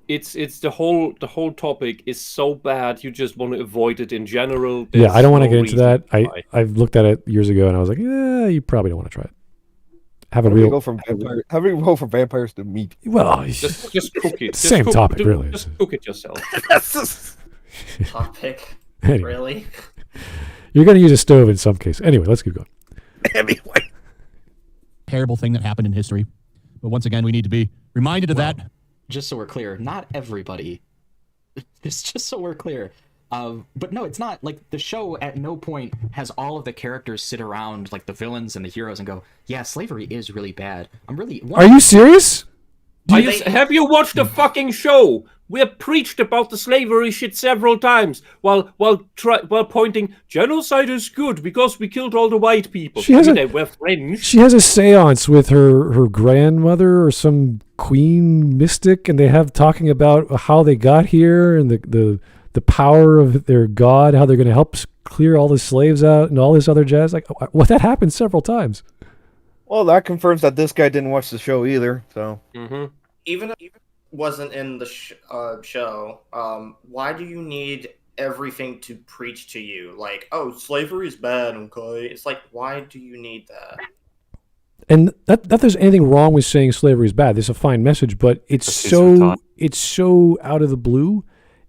It's the whole topic is so bad, you just want to avoid it in general. Yeah, I don't want to get into that. I've looked at it years ago and I was like, yeah, you probably don't want to try it. How do we go from vampires to meat? Well, just cook it. Same topic, really. Just cook it yourself. Topic. Anyway. Really? You're going to use a stove in some case. Anyway, let's keep going. Anyway. Terrible thing that happened in history. But once again, we need to be reminded of that. Just so we're clear, not everybody. It's just so we're clear. But no, it's not like the show at no point has all of the characters sit around like the villains and the heroes and go, yeah, slavery is really bad. Are you serious? Have you watched the fucking show? We have preached about the slavery shit several times while pointing genocide is good because we killed all the white people. They were French. She has a seance with her grandmother or some queen mystic, and they have talking about how they got here and the power of their god, how they're going to help clear all the slaves out and all this other jazz. Like, well, that happened several times. Well, that confirms that this guy didn't watch the show either. So even if it wasn't in the show, why do you need everything to preach to you? Like, oh, slavery is bad, okay? It's like, why do you need that? And not that there's anything wrong with saying slavery is bad. There's a fine message, but it's so out of the blue.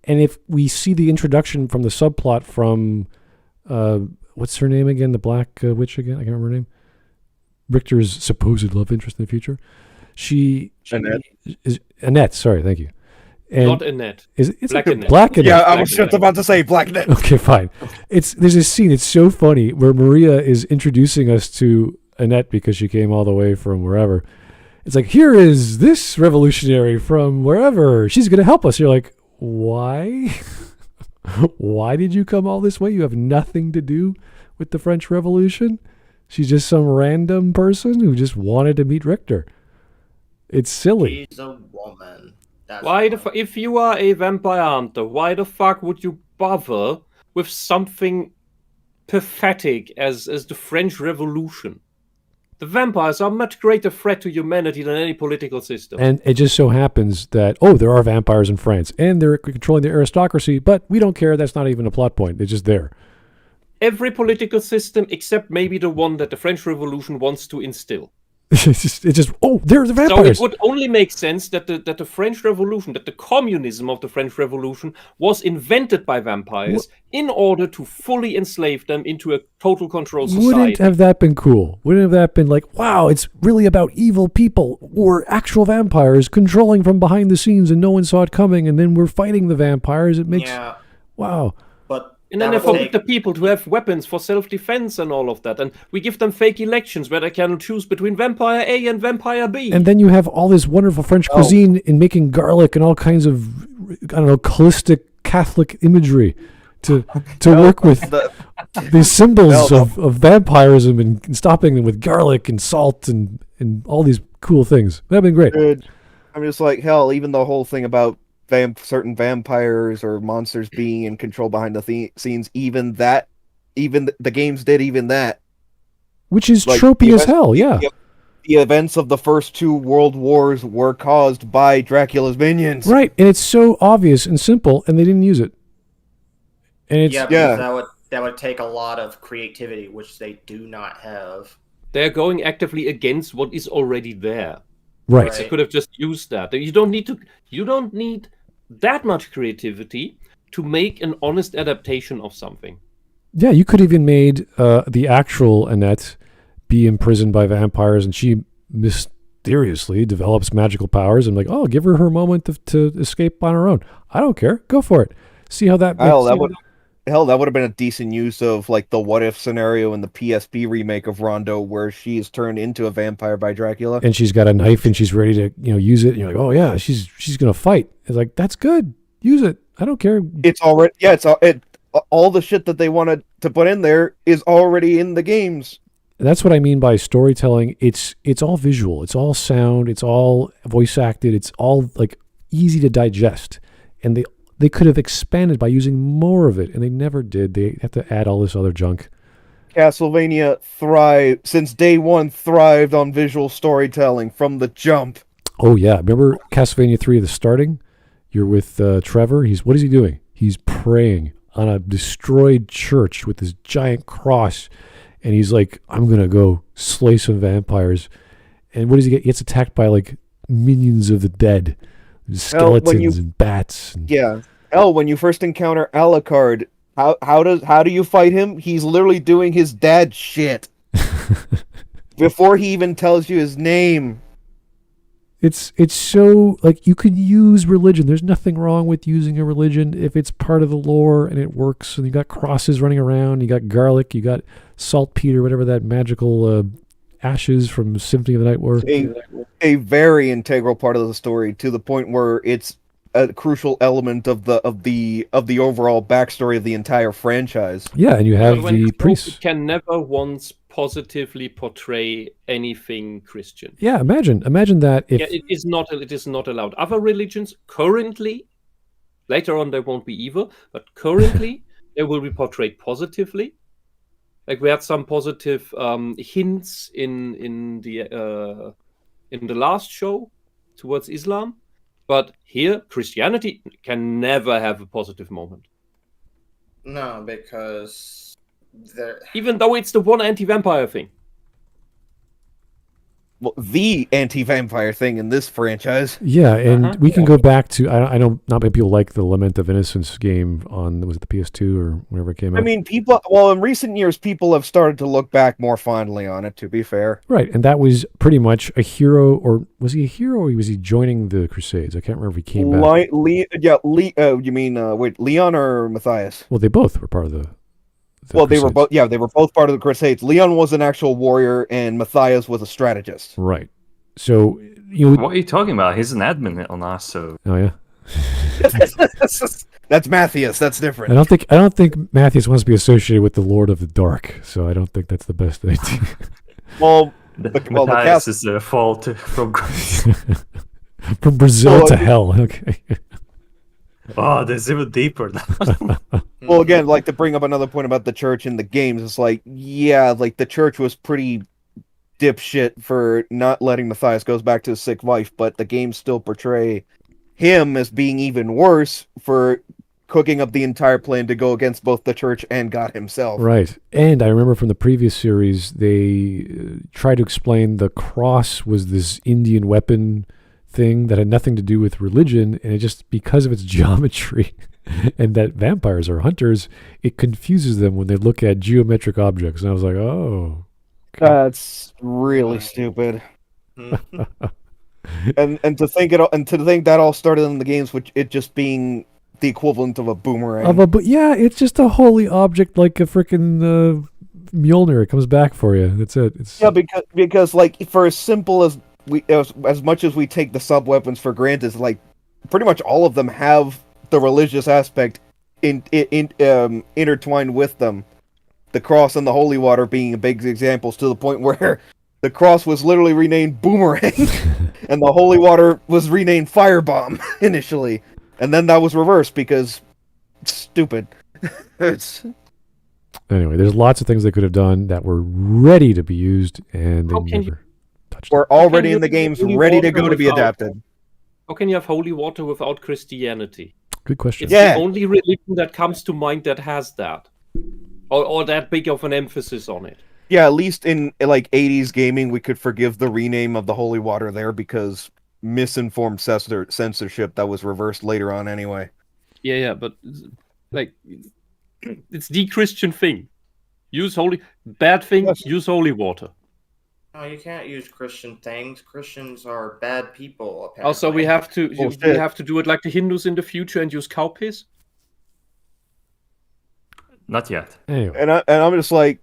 And if we see the introduction from the subplot from what's her name again? The black witch again? I can't remember her name. Richter's supposed love interest in the future. Annette. Annette, sorry, thank you. And Not Annette. It's Black like Annette. Black Annette. Yeah, I was just about to say Black Net. Okay, fine. There's a scene, it's so funny, where Maria is introducing us to Annette because she came all the way from wherever. It's like, here is this revolutionary from wherever. She's going to help us. You're like, why? Why did you come all this way? You have nothing to do with the French Revolution? She's just some random person who just wanted to meet Richter. It's silly. She's a woman. That's If you are a vampire hunter, why the fuck would you bother with something pathetic as the French Revolution? The vampires are a much greater threat to humanity than any political system. And it just so happens that, there are vampires in France, and they're controlling the aristocracy, but we don't care. That's not even a plot point. It's just there. Every political system except maybe the one that the French Revolution wants to instill. It's just there's the vampires. So it would only make sense that the French Revolution, that the communism of the French Revolution was invented by vampires in order to fully enslave them into a total control society. Wouldn't have that been cool? Wouldn't have that been like, wow, it's really about evil people or actual vampires controlling from behind the scenes and no one saw it coming, and then we're fighting the vampires. It makes wow. But and then they forbid the people to have weapons for self-defense and all of that. And we give them fake elections where they can choose between Vampire A and Vampire B. And then you have all this wonderful French cuisine in making garlic and all kinds of, holistic Catholic imagery to work with these symbols of vampirism and stopping them with garlic and salt and all these cool things. That'd been great. Dude, I'm just like, hell, even the whole thing about certain vampires or monsters being in control behind the scenes, even the games did even that. Which is tropey as hell, yeah. The events of the first two world wars were caused by Dracula's minions. Right, and it's so obvious and simple, and they didn't use it. And it's because that would take a lot of creativity, which they do not have. They're going actively against what is already there. Right. They could have just used that. You don't need that much creativity to make an honest adaptation of something. Yeah, you could even made the actual Annette be imprisoned by vampires, and she mysteriously develops magical powers. And give her her moment to escape on her own. I don't care. Go for it. See how that. That would have been a decent use of the what if scenario in the PSP remake of Rondo, where she is turned into a vampire by Dracula, and she's got a knife and she's ready to use it. And you're like, oh yeah, she's gonna fight. It's like, that's good. Use it. I don't care. It's already all the shit that they wanted to put in there is already in the games. That's what I mean by storytelling. It's all visual. It's all sound. It's all voice acted. It's all easy to digest, and they could have expanded by using more of it, and they never did. They have to add all this other junk. Castlevania since day one thrived on visual storytelling from the jump. Oh yeah, remember Castlevania 3, the starting? You're with Trevor. What is he doing? He's praying on a destroyed church with this giant cross, and he's like, I'm gonna go slay some vampires. And what does he get? He gets attacked by minions of the dead. Skeletons and bats. When you first encounter Alucard, how do you fight him? He's literally doing his dad shit before he even tells you his name. It's so you could use religion. There's nothing wrong with using a religion if it's part of the lore and it works. And you got crosses running around. You got garlic. You got saltpeter, whatever that magical ashes from Symphony of the Night were. A very integral part of the story, to the point where it's a crucial element of the overall backstory of the entire franchise. Yeah, and you have the priests. Can never once positively portray anything Christian. Yeah, imagine that if it is not allowed. Other religions currently, later on there won't be either, but currently they will be portrayed positively. Like we had some positive hints in the last show towards Islam, but here Christianity can never have a positive moment. No, because even though it's the one anti-vampire thing. Well, the anti-vampire thing in this franchise. Yeah, and we can go back to I know not many people like the Lament of Innocence game on, was it the PS2 or whenever it came out? I mean, in recent years, people have started to look back more fondly on it, to be fair. Right, and that was pretty much a hero, or was he a hero, or was he joining the Crusades? I can't remember if he came back. You mean, Leon or Matthias? Well, they both were part of the Well, Crusades. they were both part of the Crusades. Leon was an actual warrior, and Matthias was a strategist. Right. So, what are you talking about? He's an admin on us, so... Oh, yeah? That's Matthias. That's different. I don't think Matthias wants to be associated with the Lord of the Dark, so I don't think that's the best idea. Well, Matthias is a fault from... From Brazil to hell, okay. Oh, there's even deeper now. Well, again, like to bring up another point about the church in the games, it's like, yeah, like the church was pretty dipshit for not letting Matthias go back to his sick wife, but the games still portray him as being even worse for cooking up the entire plan to go against both the church and God himself. Right. And I remember from the previous series, they tried to explain the cross was this Indian weapon thing that had nothing to do with religion, and it just, because of its geometry and that vampires are hunters, it confuses them when they look at geometric objects. And I was like, oh. Okay. That's really stupid. and to think that all started in the games, which it just being the equivalent of a boomerang. Yeah, it's just a holy object like a freaking Mjolnir. It comes back for you. That's it. Because like for as simple as as much as we take the sub weapons for granted, like pretty much all of them have the religious aspect intertwined with them. The cross and the holy water being big examples, to the point where the cross was literally renamed Boomerang, and the holy water was renamed Firebomb initially, and then that was reversed because stupid. Anyway, there's lots of things they could have done that were ready to be used, and they never touched. We're already in the games, ready to go to be adapted. How can you have holy water without Christianity? Good question. It's the only religion that comes to mind that has that. Or that big of an emphasis on it. Yeah, at least in like 80s gaming, we could forgive the rename of the holy water there because misinformed censorship that was reversed later on anyway. Yeah, but like it's the Christian thing. Use bad thing, yes. Use holy water. No, you can't use Christian things. Christians are bad people, apparently. Also, we have to do it like the Hindus in the future and use cow piss. Not yet. Anyway. And I'm just like,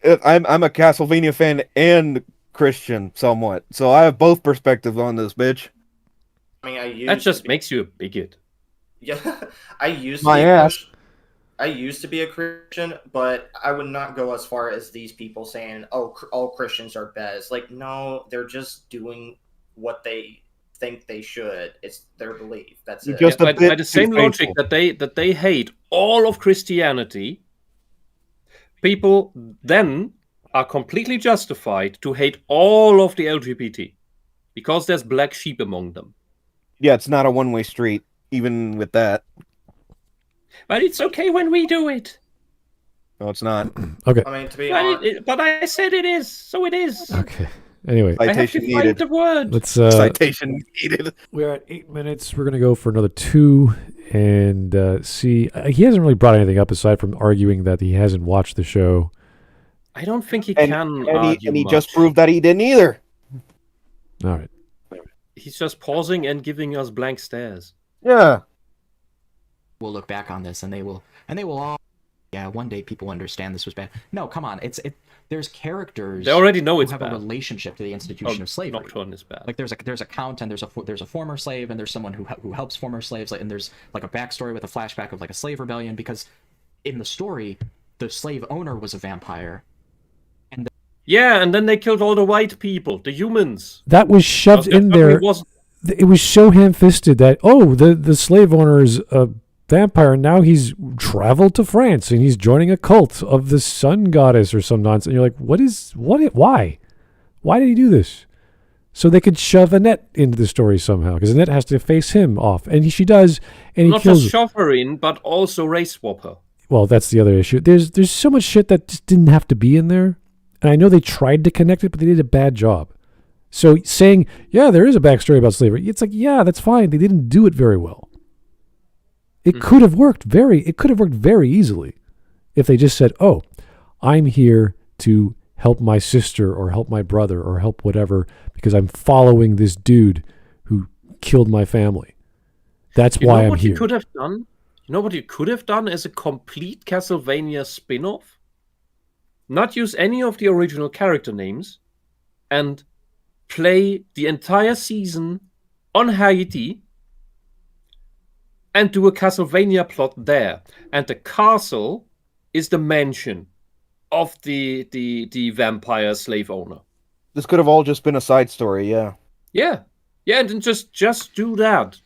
I'm a Castlevania fan and Christian somewhat, so I have both perspectives on this, bitch. I mean, that just makes you a bigot. Yeah, I used to be a Christian, but I would not go as far as these people saying, "Oh, all Christians are bad." It's like, no, they're just doing what they think they should. It's their belief. That's it. Just by the same logic that they hate all of Christianity, people then are completely justified to hate all of the LGBT because there's black sheep among them. Yeah, it's not a one-way street, even with that. But it's okay when we do it. No, it's not. Okay. I mean, to be honest, but I said it is, so it is. Okay. Anyway, citation I have to find the word. Let's citation needed. We're at 8 minutes. We're gonna go for another 2 and see. He hasn't really brought anything up aside from arguing that he hasn't watched the show. I don't think he can. And he just proved that he didn't either. All right. He's just pausing and giving us blank stares. Yeah. We'll look back on this and they will all. Yeah, one day people understand this was bad. No, come on. There's characters. They already know it's who have bad. A relationship to the institution of slavery. Nocturne is bad. Like there's a count and there's a former slave and there's someone who helps former slaves. And there's like a backstory with a flashback of like a slave rebellion because in the story the slave owner was a vampire. And then they killed all the white people, the humans. That was shoved in there. It was so ham-fisted that the slave owner is a vampire, and now he's traveled to France and he's joining a cult of the sun goddess or some nonsense. And you're like, why? Why did he do this? So they could shove Annette into the story somehow, because Annette has to face him off, and she does, and he Not kills just shove her in, but also race swap her. Well, that's the other issue. There's so much shit that just didn't have to be in there, and I know they tried to connect it, but they did a bad job. So saying, yeah, there is a backstory about slavery, it's like, yeah, that's fine. They didn't do it very well. It could have worked very easily if they just said, oh, I'm here to help my sister or help my brother or help whatever because I'm following this dude who killed my family. That's why I'm here. You know what you could have done as a complete Castlevania spin-off? Not use any of the original character names and play the entire season on Haiti and do a Castlevania plot there. And the castle is the mansion of the vampire slave owner. This could have all just been a side story, yeah. Yeah, and then just do that.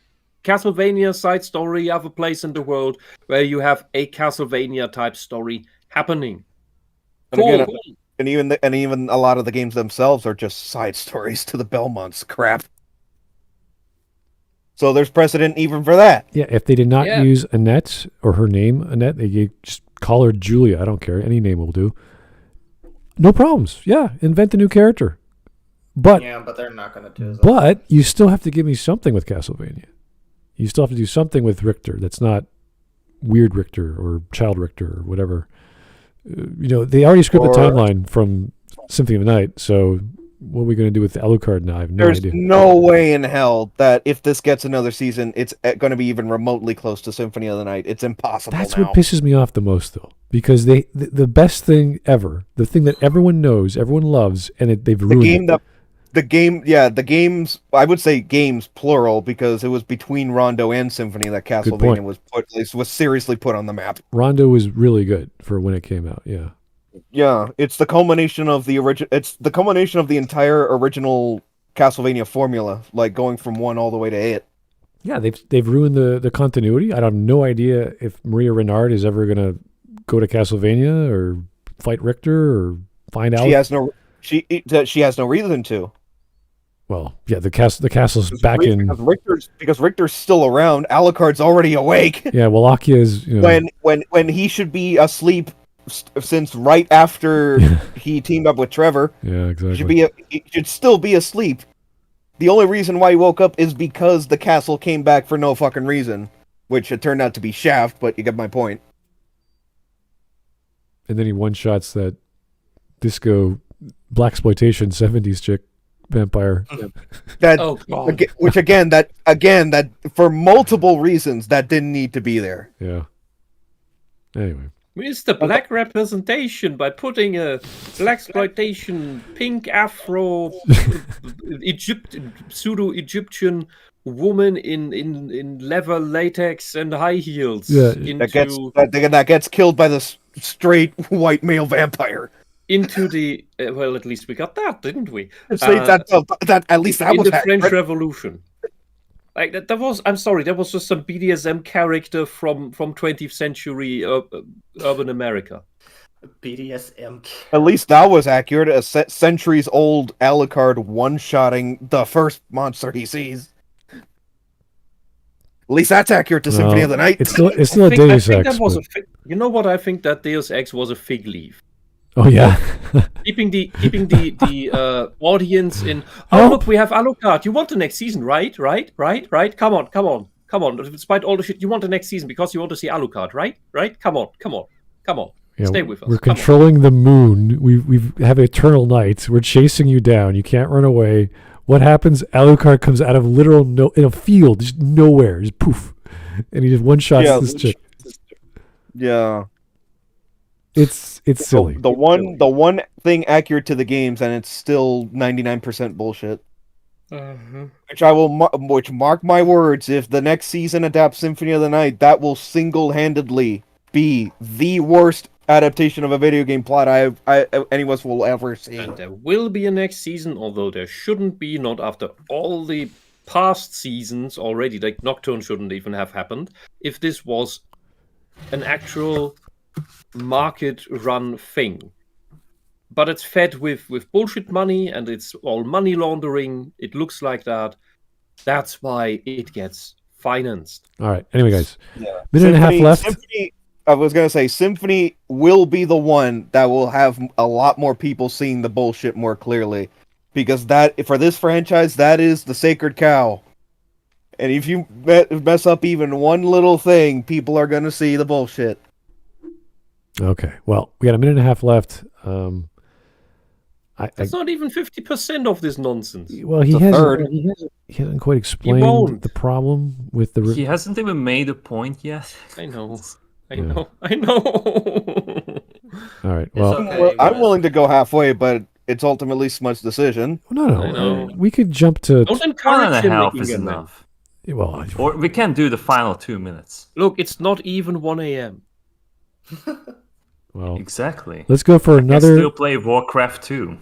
Castlevania side story, you have a place in the world where you have a Castlevania type story happening. And again, and even a lot of the games themselves are just side stories to the Belmonts. Crap. So there's precedent even for that. Yeah, if they did not use Annette or her name, Annette, they just call her Julia. I don't care. Any name will do. No problems. Yeah, invent a new character. But they're not going to do that. But you still have to give me something with Castlevania. You still have to do something with Richter that's not Weird Richter or Child Richter or whatever. They already scripted the timeline from Symphony of the Night, so what are we going to do with Alucard now? I have no idea. There's no way in hell that if this gets another season, it's going to be even remotely close to Symphony of the Night. It's impossible. That's what pisses me off the most, though, because the best thing ever, the thing that everyone knows, everyone loves, and they've ruined it. The games, I would say games, plural, because it was between Rondo and Symphony that Castlevania was seriously put on the map. Rondo was really good for when it came out, yeah. Yeah, it's the culmination of the entire original Castlevania formula, like going from 1 all the way to 8. Yeah, they've ruined the continuity. I have no idea if Maria Renard is ever going to go to Castlevania or fight Richter or find out. She has no reason to. Well, yeah, the castle's back in because Richter's still around. Alucard's already awake. Yeah, well, Akia is when he should be asleep since right after he teamed up with Trevor. Yeah, exactly. He should still be asleep. The only reason why he woke up is because the castle came back for no fucking reason, which it turned out to be Shaft. But you get my point. And then he one-shots that disco blaxploitation 70s chick vampire. Which that for multiple reasons that didn't need to be there. Yeah. Anyway. It's the black representation by putting a blaxploitation pink afro pseudo-Egyptian woman in leather latex and high heels. Yeah. That gets killed by the straight white male vampire. Into the well, at least we got that, didn't we? At least that in was the French Revolution. Like that was. I'm sorry, that was just some BDSM character from 20th century urban America. BDSM. At least that was accurate. A centuries old Alucard one-shotting the first monster he sees. At least that's accurate to Symphony of the Night. It's still a Deus Ex. You know what? I think that Deus Ex was a fig leaf. Oh yeah, keeping the audience in. Oh look, we have Alucard. You want the next season, right? Come on. Despite all the shit, you want the next season because you want to see Alucard, right? Come on. Yeah, stay with us. We're controlling the moon. We have eternal night. We're chasing you down. You can't run away. What happens? Alucard comes out of in a field, just nowhere, just poof, and he just one shots this chick. Yeah. It's silly. The one thing accurate to the games, and it's still 99% bullshit. Which mark my words, if the next season adapts Symphony of the Night, that will single-handedly be the worst adaptation of a video game plot any of us will ever see. And there will be a next season, although there shouldn't be, not after all the past seasons already, like Nocturne shouldn't even have happened, if this was an actual market-run thing. But it's fed with bullshit money, and it's all money laundering. It looks like that. That's why it gets financed. All right. Anyway, guys, Yeah. minute and a half left. Symphony, I was gonna say Symphony will be the one that will have a lot more people seeing the bullshit more clearly, because that for this franchise, that is the sacred cow. And if you mess up even one little thing, people are gonna see the bullshit. Okay. Well, we got a minute and a half left. It's not even 50% of this nonsense. Well, It's a third. he hasn't quite explained the problem with the. He hasn't even made a point yet. I know. I Yeah. know. All right. Well, okay. I'm willing to go halfway, but it's ultimately Smudge's decision. no. I know. We could jump to. Don't One encourage and a him half making is a man. enough. Well, Or we can do the final 2 minutes. Look, it's not even 1 a.m. well. Exactly. Let's go for I can another. still play Warcraft 2.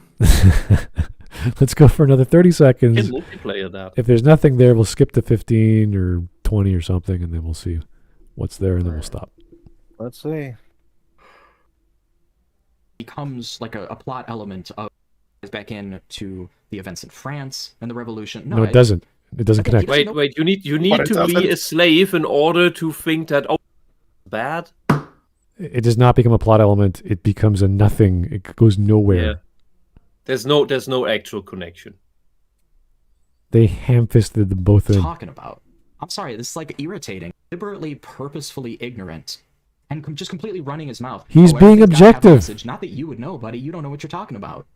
Let's go for another 30 Can seconds. multiplayer that. If there's nothing there, we'll skip to 15 or 20 or something, and then we'll see what's there, and then we'll stop. Let's see. Becomes like a plot element of back into the events in France and the revolution. No, it doesn't. It doesn't I think connect. Wait, you need But it to be doesn't. a slave in order to think that bad. It does not become a plot element. It becomes a nothing. It goes nowhere. Yeah. There's no actual connection. They ham-fisted them both in. Talking about. I'm sorry, this is like irritating. Deliberately, purposefully ignorant, and just completely running his mouth. He's being everything's gotta have a objective. message. Not that you would know, buddy. You don't know what you're talking about.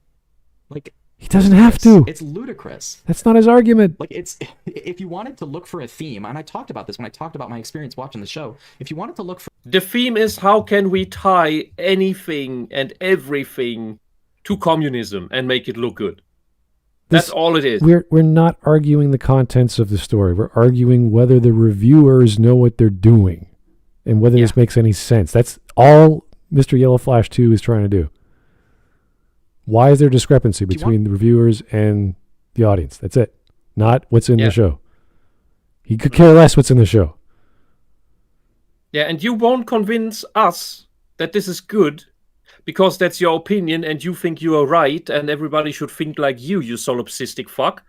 Like, He doesn't have to. It's ludicrous. That's not his argument. Like, it's if you wanted to look for a theme, and I talked about this when I talked about my experience watching the show. If you wanted to look for The theme is how can we tie anything and everything to communism and make it look good. That's all it is. We're not arguing the contents of the story. We're arguing whether the reviewers know what they're doing and whether this makes any sense. That's all Mr. Yellow Flash 2 is trying to do. Why is there discrepancy between the reviewers and the audience? That's it. Not what's in the show. He could care less what's in the show. Yeah, and you won't convince us that this is good because that's your opinion and you think you are right and everybody should think like you solipsistic fuck.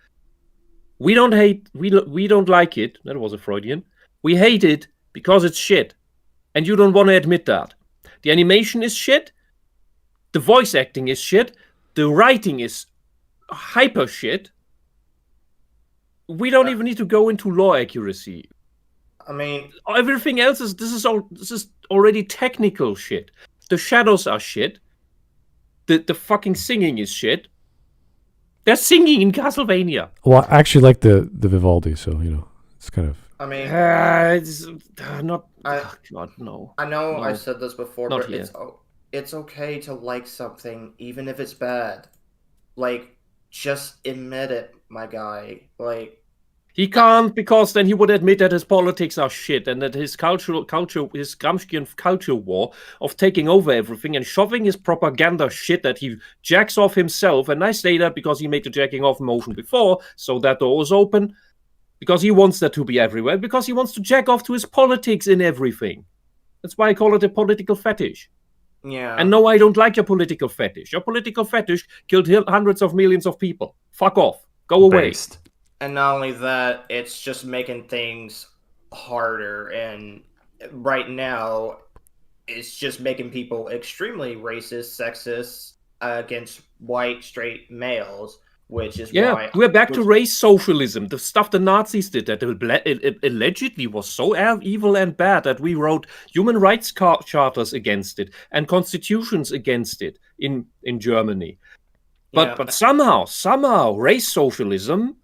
We don't hate, we don't like it. That was a Freudian. We hate it because it's shit. And you don't want to admit that. The animation is shit. The voice acting is shit. The writing is hyper shit. We don't even need to go into law accuracy. I mean, Everything else is this is already technical shit. The shadows are shit. The fucking singing is shit. They're singing in Castlevania. Well, I actually like the Vivaldi, so, you know, it's kind of... I mean, It's not. I- God, no. I know I No. said this before, Not but here. it's okay to like something even if it's bad. Like, just admit it, my guy. Like, He can't because then he would admit that his politics are shit and that his culture, his Gramscian culture war of taking over everything and shoving his propaganda shit that he jacks off himself. And I say that because he made the jacking off motion before, so that door is open. Because he wants that to be everywhere. Because he wants to jack off to his politics in everything. That's why I call it a political fetish. yeah. And no, I don't like your political fetish. Your political fetish killed hundreds of millions of people. Fuck off. Go away. Based. And not only that, it's just making things harder. And right now, it's just making people extremely racist, sexist against white, straight males, which is why... We're back to race socialism. The stuff the Nazis did that it allegedly was so evil and bad that we wrote human rights charters against it and constitutions against it in Germany. But somehow, race socialism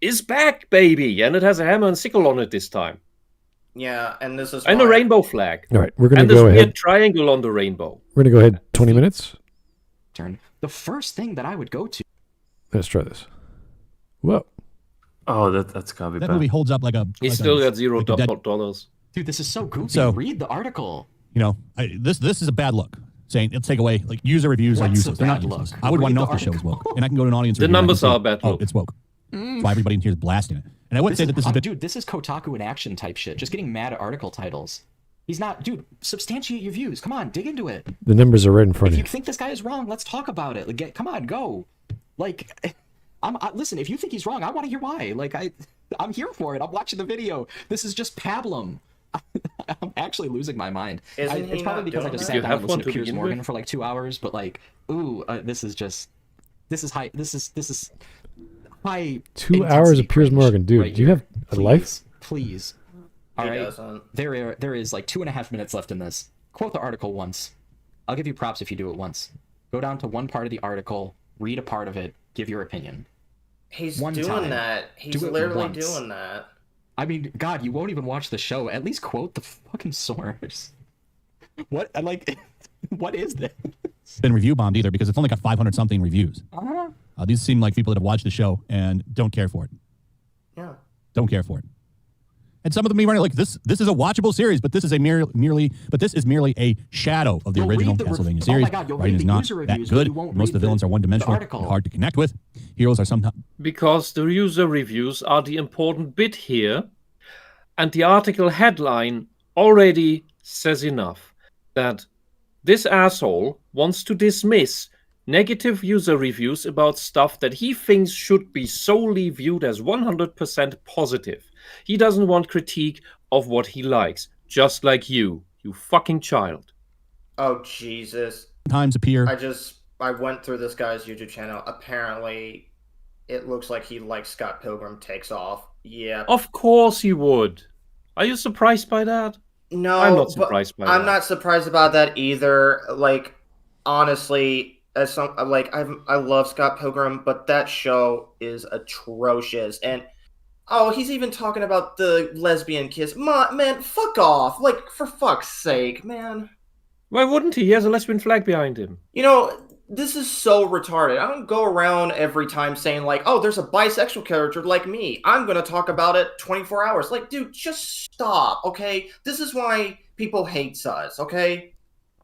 is back, baby, and it has a hammer and sickle on it this time, Yeah, and this is and why... a rainbow flag, All right, we're going and to this go weird ahead. triangle on the rainbow. We're going to go ahead 20 minutes. turn. The first thing that I would go to. Let's try this. Whoa. Oh, that's gonna be That bad. movie holds up like a. He's like still a, got $0. like a dead- Dude, this is so goofy. So- Read the article. You know, this is a bad look. Saying let's take away like user reviews are What's a useless. They're not bad useless. look? I would want Read to know the if the show is article. woke, and I can go to an audience. The review and I can numbers say, are bad Oh, look. it's woke. That's why everybody in here is blasting it. And I wouldn't say that this is dude, this is Kotaku in action type shit. Just getting mad at article titles. He's not, dude. Substantiate your views. Come on, dig into it. The numbers are right in front If of you you. think this guy is wrong, let's talk about it. Like, come on, go. Like, listen. If you think he's wrong, I want to hear why. Like, I'm here for it. I'm watching the video. This is just pablum. I'm actually losing my mind. It's probably because I just sat down and listened to Piers Morgan for like 2 hours. But like, this is high. This is high. 2 hours of Piers Morgan, dude. Right Do you have a life? Please. All right. There is like 2.5 minutes left in this. Quote the article once. I'll give you props if you do it once. Go down to one part of the article, read a part of it, give your opinion. He's doing that. He's literally doing that. I mean, God, you won't even watch the show. At least quote the fucking source. What? What is this? been review bombed either because it's only got 500 something reviews. These seem like people that have watched the show and don't care for it. Yeah. Don't care for it. And some of them even like this is a watchable series, but this is merely a shadow of the original Castlevania series. Writing is not that good. Most of the villains are one-dimensional and hard to connect with. Heroes are sometimes because the user reviews are the important bit here, and the article headline already says enough that this asshole wants to dismiss negative user reviews about stuff that he thinks should be solely viewed as 100% positive. He doesn't want critique of what he likes, just like you fucking child. Oh, Jesus. appear. I went through this guy's YouTube channel. Apparently, it looks like he likes Scott Pilgrim Takes Off. Yeah. Of course he would. Are you surprised by that? No, I'm not surprised by that. I'm not surprised about that either. Like, honestly, I love Scott Pilgrim, but that show is atrocious. And he's even talking about the lesbian kiss. Man, fuck off! Like, for fuck's sake, man. Why wouldn't he? He has a lesbian flag behind him. You know, this is so retarded. I don't go around every time saying like, "Oh, there's a bisexual character like me. I'm gonna talk about it 24 hours." Like, dude, just stop, okay? This is why people hate us, okay?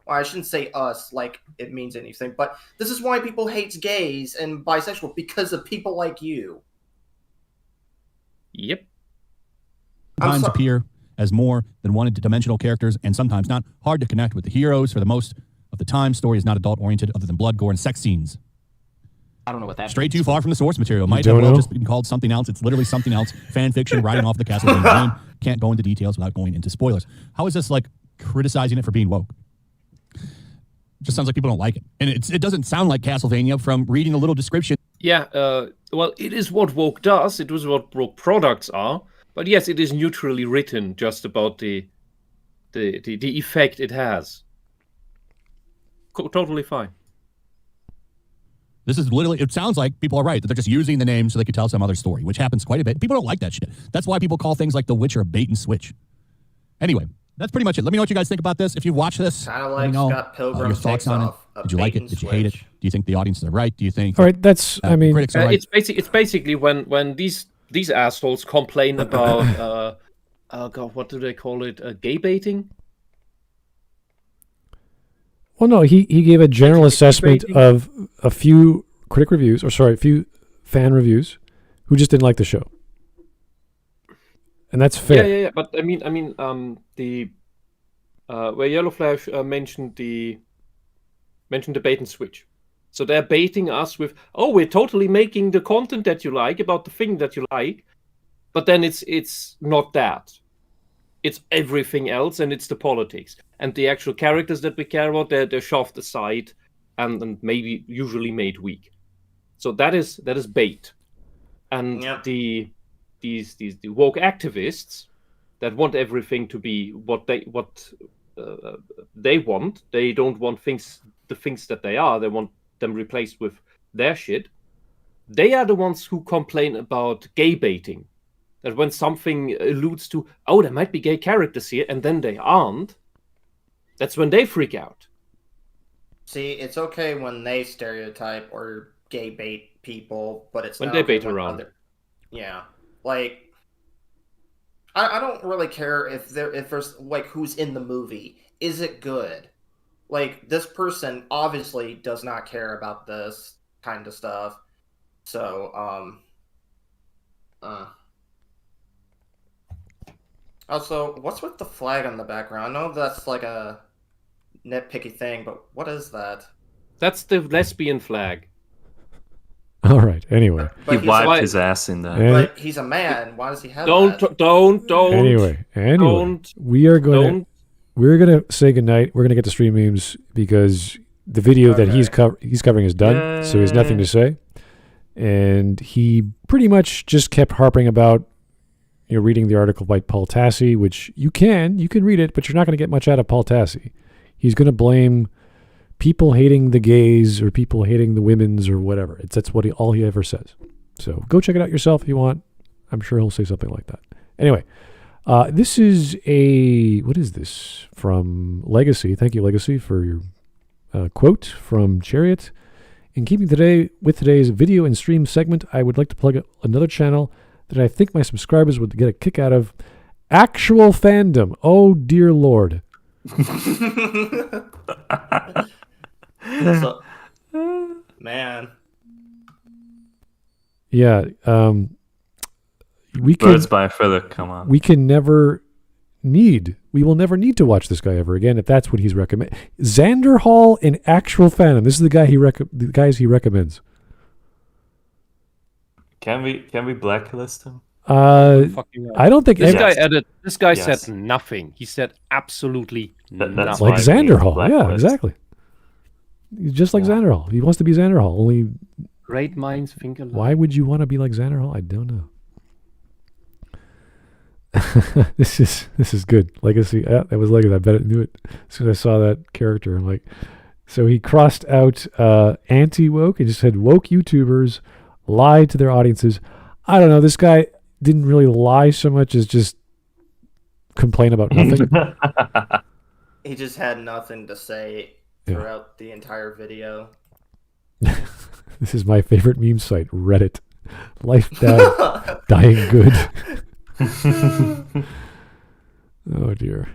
Well, I shouldn't say us like it means anything, but this is why people hate gays and bisexual, because of people like you. Yep. Sometimes appear as more than one-dimensional characters and sometimes not hard to connect with the heroes. For the most of the time, story is not adult-oriented other than blood, gore, and sex scenes. I don't know what that Straight means. too far from the source material. Might have well just been called something else. It's literally something else. Fan fiction, writing off the Castlevania name. Can't go into details without going into spoilers. How is this like criticizing it for being woke? Just sounds like people don't like it. And it doesn't sound like Castlevania from reading a little description. Yeah, well, it is what woke does. It was what woke products are. But yes, it is neutrally written just about the effect it has. Totally fine. This is literally, it sounds like people are right, that they're just using the name so they can tell some other story, which happens quite a bit. People don't like that shit. That's why people call things like The Witcher a bait and switch. Anyway, that's pretty much it. Let me know what you guys think about this. If you watch this, kind of like Scott Pilgrim your thoughts on it. Did you like it? Did you hate it? Do you think the audience is right? Do you think? All right, that's, I mean, critics are right? It's basically when these assholes complain about God, what do they call it? Gay baiting? well, no, he gave a general assessment of a few critic reviews, a few fan reviews who just didn't like the show. And that's fair. Yeah. But I mean, the where Yellow Flash mentioned the bait and switch. So they're baiting us with, we're totally making the content that you like about the thing that you like, but then it's not that. It's everything else, and it's the politics. And the actual characters that we care about, they're shoved aside and maybe usually made weak. So that is bait. And the woke activists that want everything to be what they want. They don't want the things that they are. They want them replaced with their shit. They are the ones who complain about gay baiting. That when something alludes to, there might be gay characters here, and then they aren't, that's when they freak out. See, it's okay when they stereotype or gay bait people, but it's when not they okay bait around. Yeah, like I don't really care if there's like who's in the movie. Is it good? Like, this person obviously does not care about this kind of stuff. So, Also, what's with the flag on the background? I know that's like a nitpicky thing, but what is that? That's the lesbian flag. All right. Anyway. He But wiped his ass in that. But he's a man. Why does he have Don't. Anyway, don't, we're going to say goodnight. We're going to get to stream memes because the video that he's covering is done, so he has nothing to say. And he pretty much just kept harping about reading the article by Paul Tassi, which you can read it, but you're not going to get much out of Paul Tassi. He's going to blame people hating the gays or people hating the women's or whatever. That's all he ever says. So go check it out yourself if you want. I'm sure he'll say something like that. Anyway, this is what is this? From Legacy. Thank you, Legacy, for your quote from Chariot. In keeping with today's video and stream segment, I would like to plug another channel that I think my subscribers would get a kick out of. Actual Fandom. Oh, dear Lord. So, man. Yeah. We Birds by a feather, come on. We will never need to watch this guy ever again if that's what he's recommend. Xander Hall in Actual Fandom. This is the guy the guys he recommends. Can we blacklist him? I don't think this guy said nothing. He said absolutely nothing. Like Xander Hall. Yeah, exactly. He's just like Xander Hall. He wants to be Xander Hall. Only great minds think alike. Why would you want to be like Xander Hall? I don't know. This is good. Legacy. Yeah, that was Legacy. I bet I knew it as soon as I saw that character. I'm like, so he crossed out anti-woke and just said woke YouTubers lie to their audiences. I don't know. This guy didn't really lie so much as just complain about nothing. He just had nothing to say throughout the entire video. This is my favorite meme site, Reddit. Life bad, dying good. Oh dear.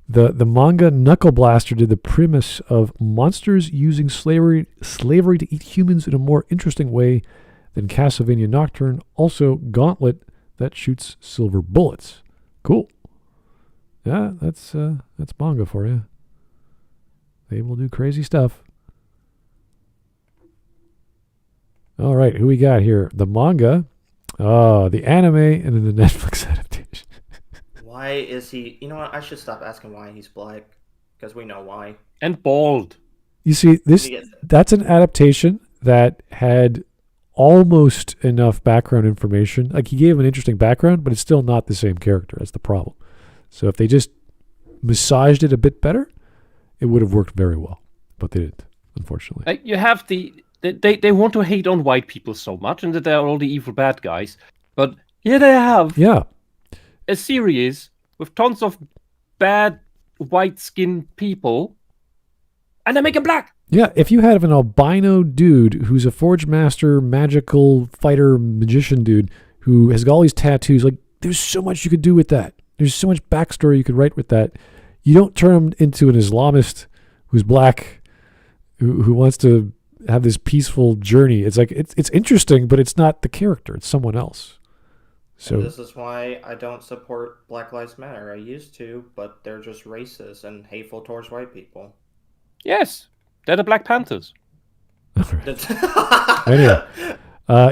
The manga Knuckle Blaster did the premise of monsters using slavery to eat humans in a more interesting way than Castlevania Nocturne. Also, Gauntlet that shoots silver bullets. Cool. Yeah, that's manga for you. They will do crazy stuff. All right, who we got here? The manga, the anime, and then the Netflix adaptation. Why is he... You know what? I should stop asking why he's black, because we know why. And bald. You see, that's an adaptation that had almost enough background information. Like, he gave an interesting background, but it's still not the same character. That's the problem. So if they just massaged it a bit better, it would have worked very well. But they didn't, unfortunately. You have They want to hate on white people so much, and that they're all the evil bad guys. But here they have a series with tons of bad white-skinned people, and they make them black. Yeah, if you have an albino dude who's a Forge Master, magical fighter, magician dude who has got all these tattoos, like, there's so much you could do with that. There's so much backstory you could write with that. You don't turn him into an Islamist who's black, who wants to have this peaceful journey. It's like it's interesting, but it's not the character. It's someone else. So and this is why I don't support Black Lives Matter. I used to, but they're just racist and hateful towards white people. Yes, they're the Black Panthers. Anyway,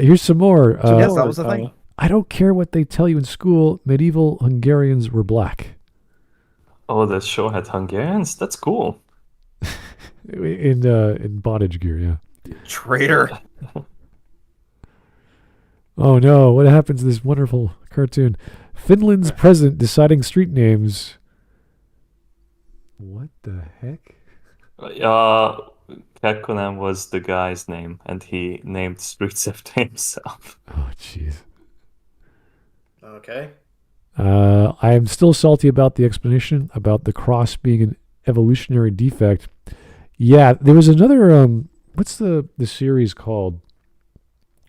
here's some more. Yes, that was the thing. I don't care what they tell you in school. Medieval Hungarians were black. Oh, the show had Hungarians? That's cool. In bondage gear, yeah. Traitor. Oh no, what happens to this wonderful cartoon? Finland's president deciding street names. What the heck? Kekkonen was the guy's name, and he named streets after himself. Oh, jeez. Okay. I am still salty about the explanation about the cross being an evolutionary defect. Yeah, there was another, what's the series called?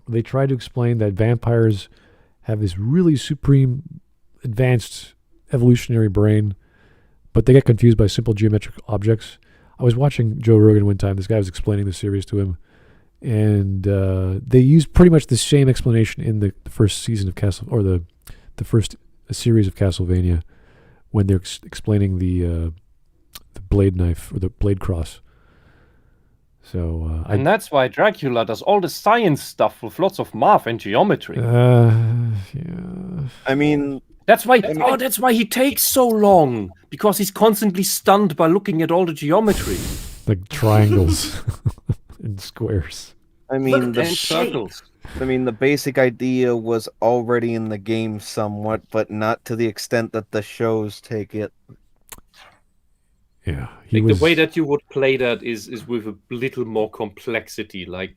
They tried to explain that vampires have this really supreme, advanced evolutionary brain, but they get confused by simple geometric objects. I was watching Joe Rogan one time. This guy was explaining the series to him, And they use pretty much the same explanation in the first season of the first series of Castlevania, when they're explaining the blade knife or the blade cross. So and that's why Dracula does all the science stuff with lots of math and geometry. Yeah. I mean, That's why he takes so long, because he's constantly stunned by looking at all the geometry. Like triangles and squares. I mean, And circles. the basic idea was already in the game somewhat, but not to the extent that the shows take it. Yeah, The way that you would play that is with a little more complexity, like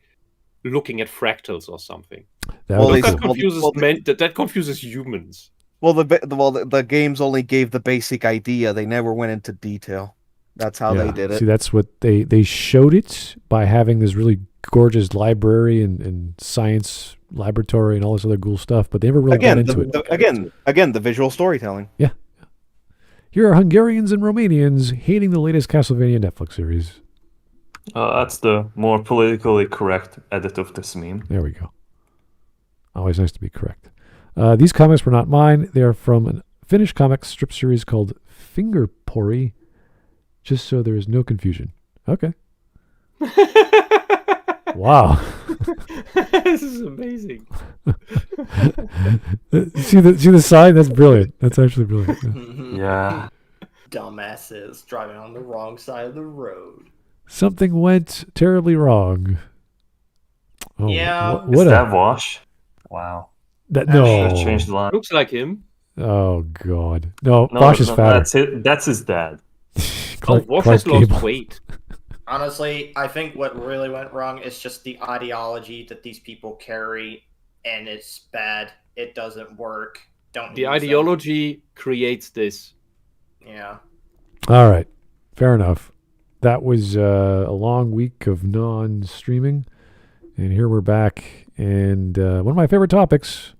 looking at fractals or something. That confuses humans. Well, the games only gave the basic idea. They never went into detail. That's how they did it. See, that's what they showed it by having this really gorgeous library and science laboratory and all this other cool stuff, but they never really got into it. Again, the visual storytelling. Yeah. Here are Hungarians and Romanians hating the latest Castlevania Netflix series. That's the more politically correct edit of this meme. There we go. Always nice to be correct. These comics were not mine. They are from a Finnish comic strip series called Fingerpori, just so there is no confusion. Okay. Wow. This is amazing. see the sign? That's brilliant. That's actually brilliant. Yeah. Dumbasses driving on the wrong side of the road. Something went terribly wrong. Oh, Yeah. Is that Wash? Wow. No. Should've changed the line. Looks like him. Oh God. No, Bosch is fatter. That's his dad. Wash has lost weight. Honestly, I think what really went wrong is just the ideology that these people carry, and it's bad. It doesn't work. Don't. The ideology creates this. Yeah. All right. Fair enough. That was a long week of non-streaming, and here we're back. And one of my favorite topics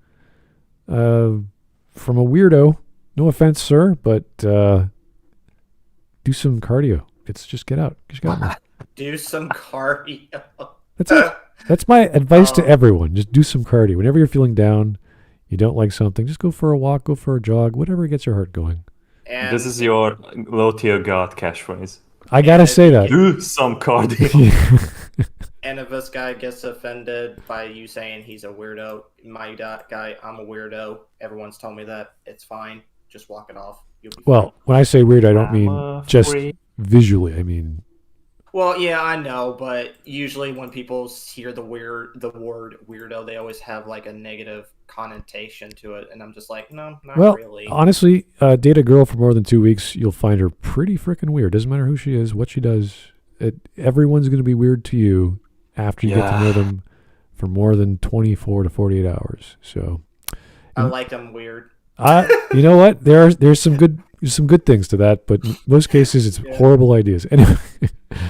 from a weirdo. No offense, sir, but do some cardio. Just get out. Just get out. Do some cardio. That's it. That's my advice to everyone. Just do some cardio. Whenever you're feeling down, you don't like something, just go for a walk, go for a jog, whatever gets your heart going. And This is your low-tier god catchpashphrase. I gotta say that. Do some cardio. And if this guy gets offended by you saying he's a weirdo, my guy, I'm a weirdo. Everyone's told me that. It's fine. Just walk it off. You'll be Well, when I say weird, I don't I'm mean a just freak. visually. I mean, Well, yeah, I know, but usually when people hear the word weirdo, they always have like a negative connotation to it, and I'm just like, no, not well, really. honestly, date a girl for more than 2 weeks, you'll find her pretty freaking weird. Doesn't matter who she is, what she does. Everyone's going to be weird to you after you get to know them for more than 24 to 48 hours. So, I like them weird. you know what? There's some good things to that, but in most cases it's horrible ideas. Anyway.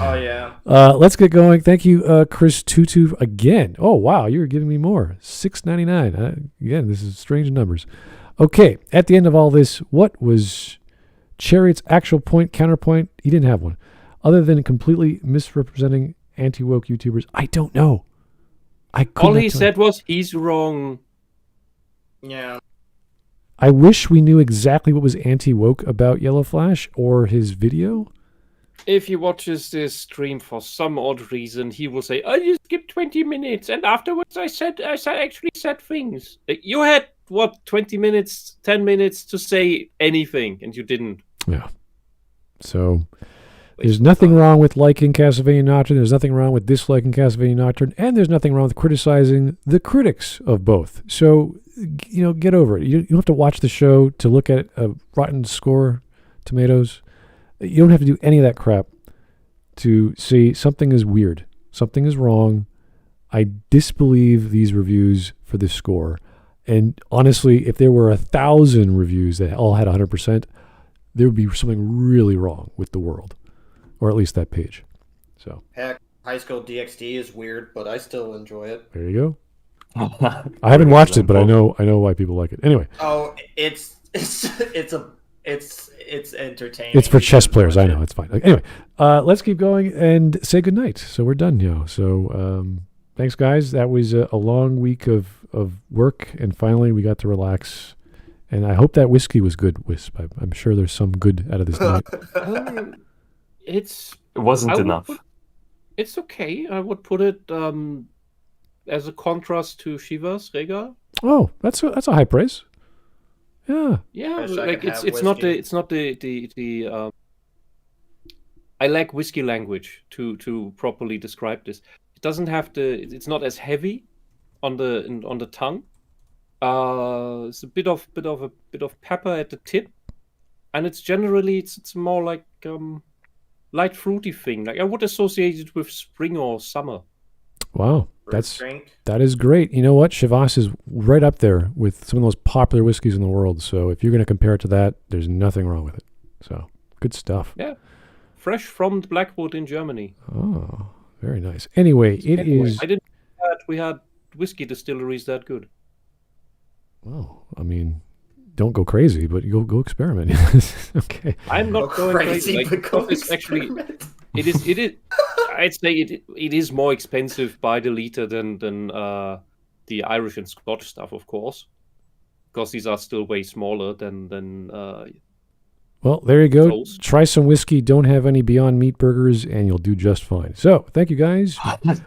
Oh yeah. Let's get going. Thank you, Chris Tutu again. Oh wow, you're giving me more. $6.99. Again, this is strange numbers. Okay, at the end of all this, what was Chariot's actual counterpoint? He didn't have one, other than completely misrepresenting anti-woke YouTubers. I don't know. All he said was he's wrong. Yeah. I wish we knew exactly what was anti-woke about Yellow Flash or his video. If he watches this stream for some odd reason, he will say, "I just skipped 20 minutes, and afterwards I actually said things." You had 20 minutes, 10 minutes to say anything, and you didn't. Yeah. So there's nothing wrong with liking Castlevania Nocturne. There's nothing wrong with disliking Castlevania Nocturne, and there's nothing wrong with criticizing the critics of both. So, get over it. You don't have to watch the show to look at a Rotten Score Tomatoes. You don't have to do any of that crap to say something is weird, something is wrong. I disbelieve these reviews for this score. And honestly, if there were 1,000 reviews that all had 100%, there would be something really wrong with the world, or at least that page. So Heck, High School DxD is weird, but I still enjoy it. there you go. I haven't watched it, but I know why people like it. Anyway, Oh, it's entertaining. it's for chess players. I know it's fine. Anyway, let's keep going and say goodnight. So we're done now. So Thanks, guys. That was a long week of work, and finally we got to relax. And I hope that whiskey was good, Wisp. I'm sure there's some good out of this night. It wasn't enough. It's okay. I would put it as a contrast to Shiva's Regal. Oh, that's a high praise. Yeah. Yeah, like it's not the I lack whiskey language to properly describe this. It doesn't have it's not as heavy on the tongue. It's a bit of pepper at the tip, and it's generally it's more like light fruity thing. Like I would associate it with spring or summer. Wow, that is great. You know what? Chivas is right up there with some of the most popular whiskeys in the world. So if you're going to compare it to that, there's nothing wrong with it. So good stuff. Yeah, fresh from the Blackwood in Germany. Oh, very nice. Anyway, I didn't know that we had whiskey distilleries that good. Well, I mean, don't go crazy, but you go experiment. Okay. I'm not going crazy. Like, it's actually, it is. I'd say it is more expensive by the liter than the Irish and Scotch stuff, of course, because these are still way smaller than. Well, there you go. Those. Try some whiskey. Don't have any Beyond Meat burgers, and you'll do just fine. So, thank you guys.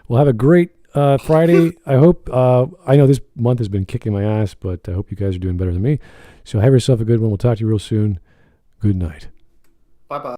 We'll have a great Friday. I hope. I know this month has been kicking my ass, but I hope you guys are doing better than me. So, have yourself a good one. We'll talk to you real soon. Good night. Bye-bye.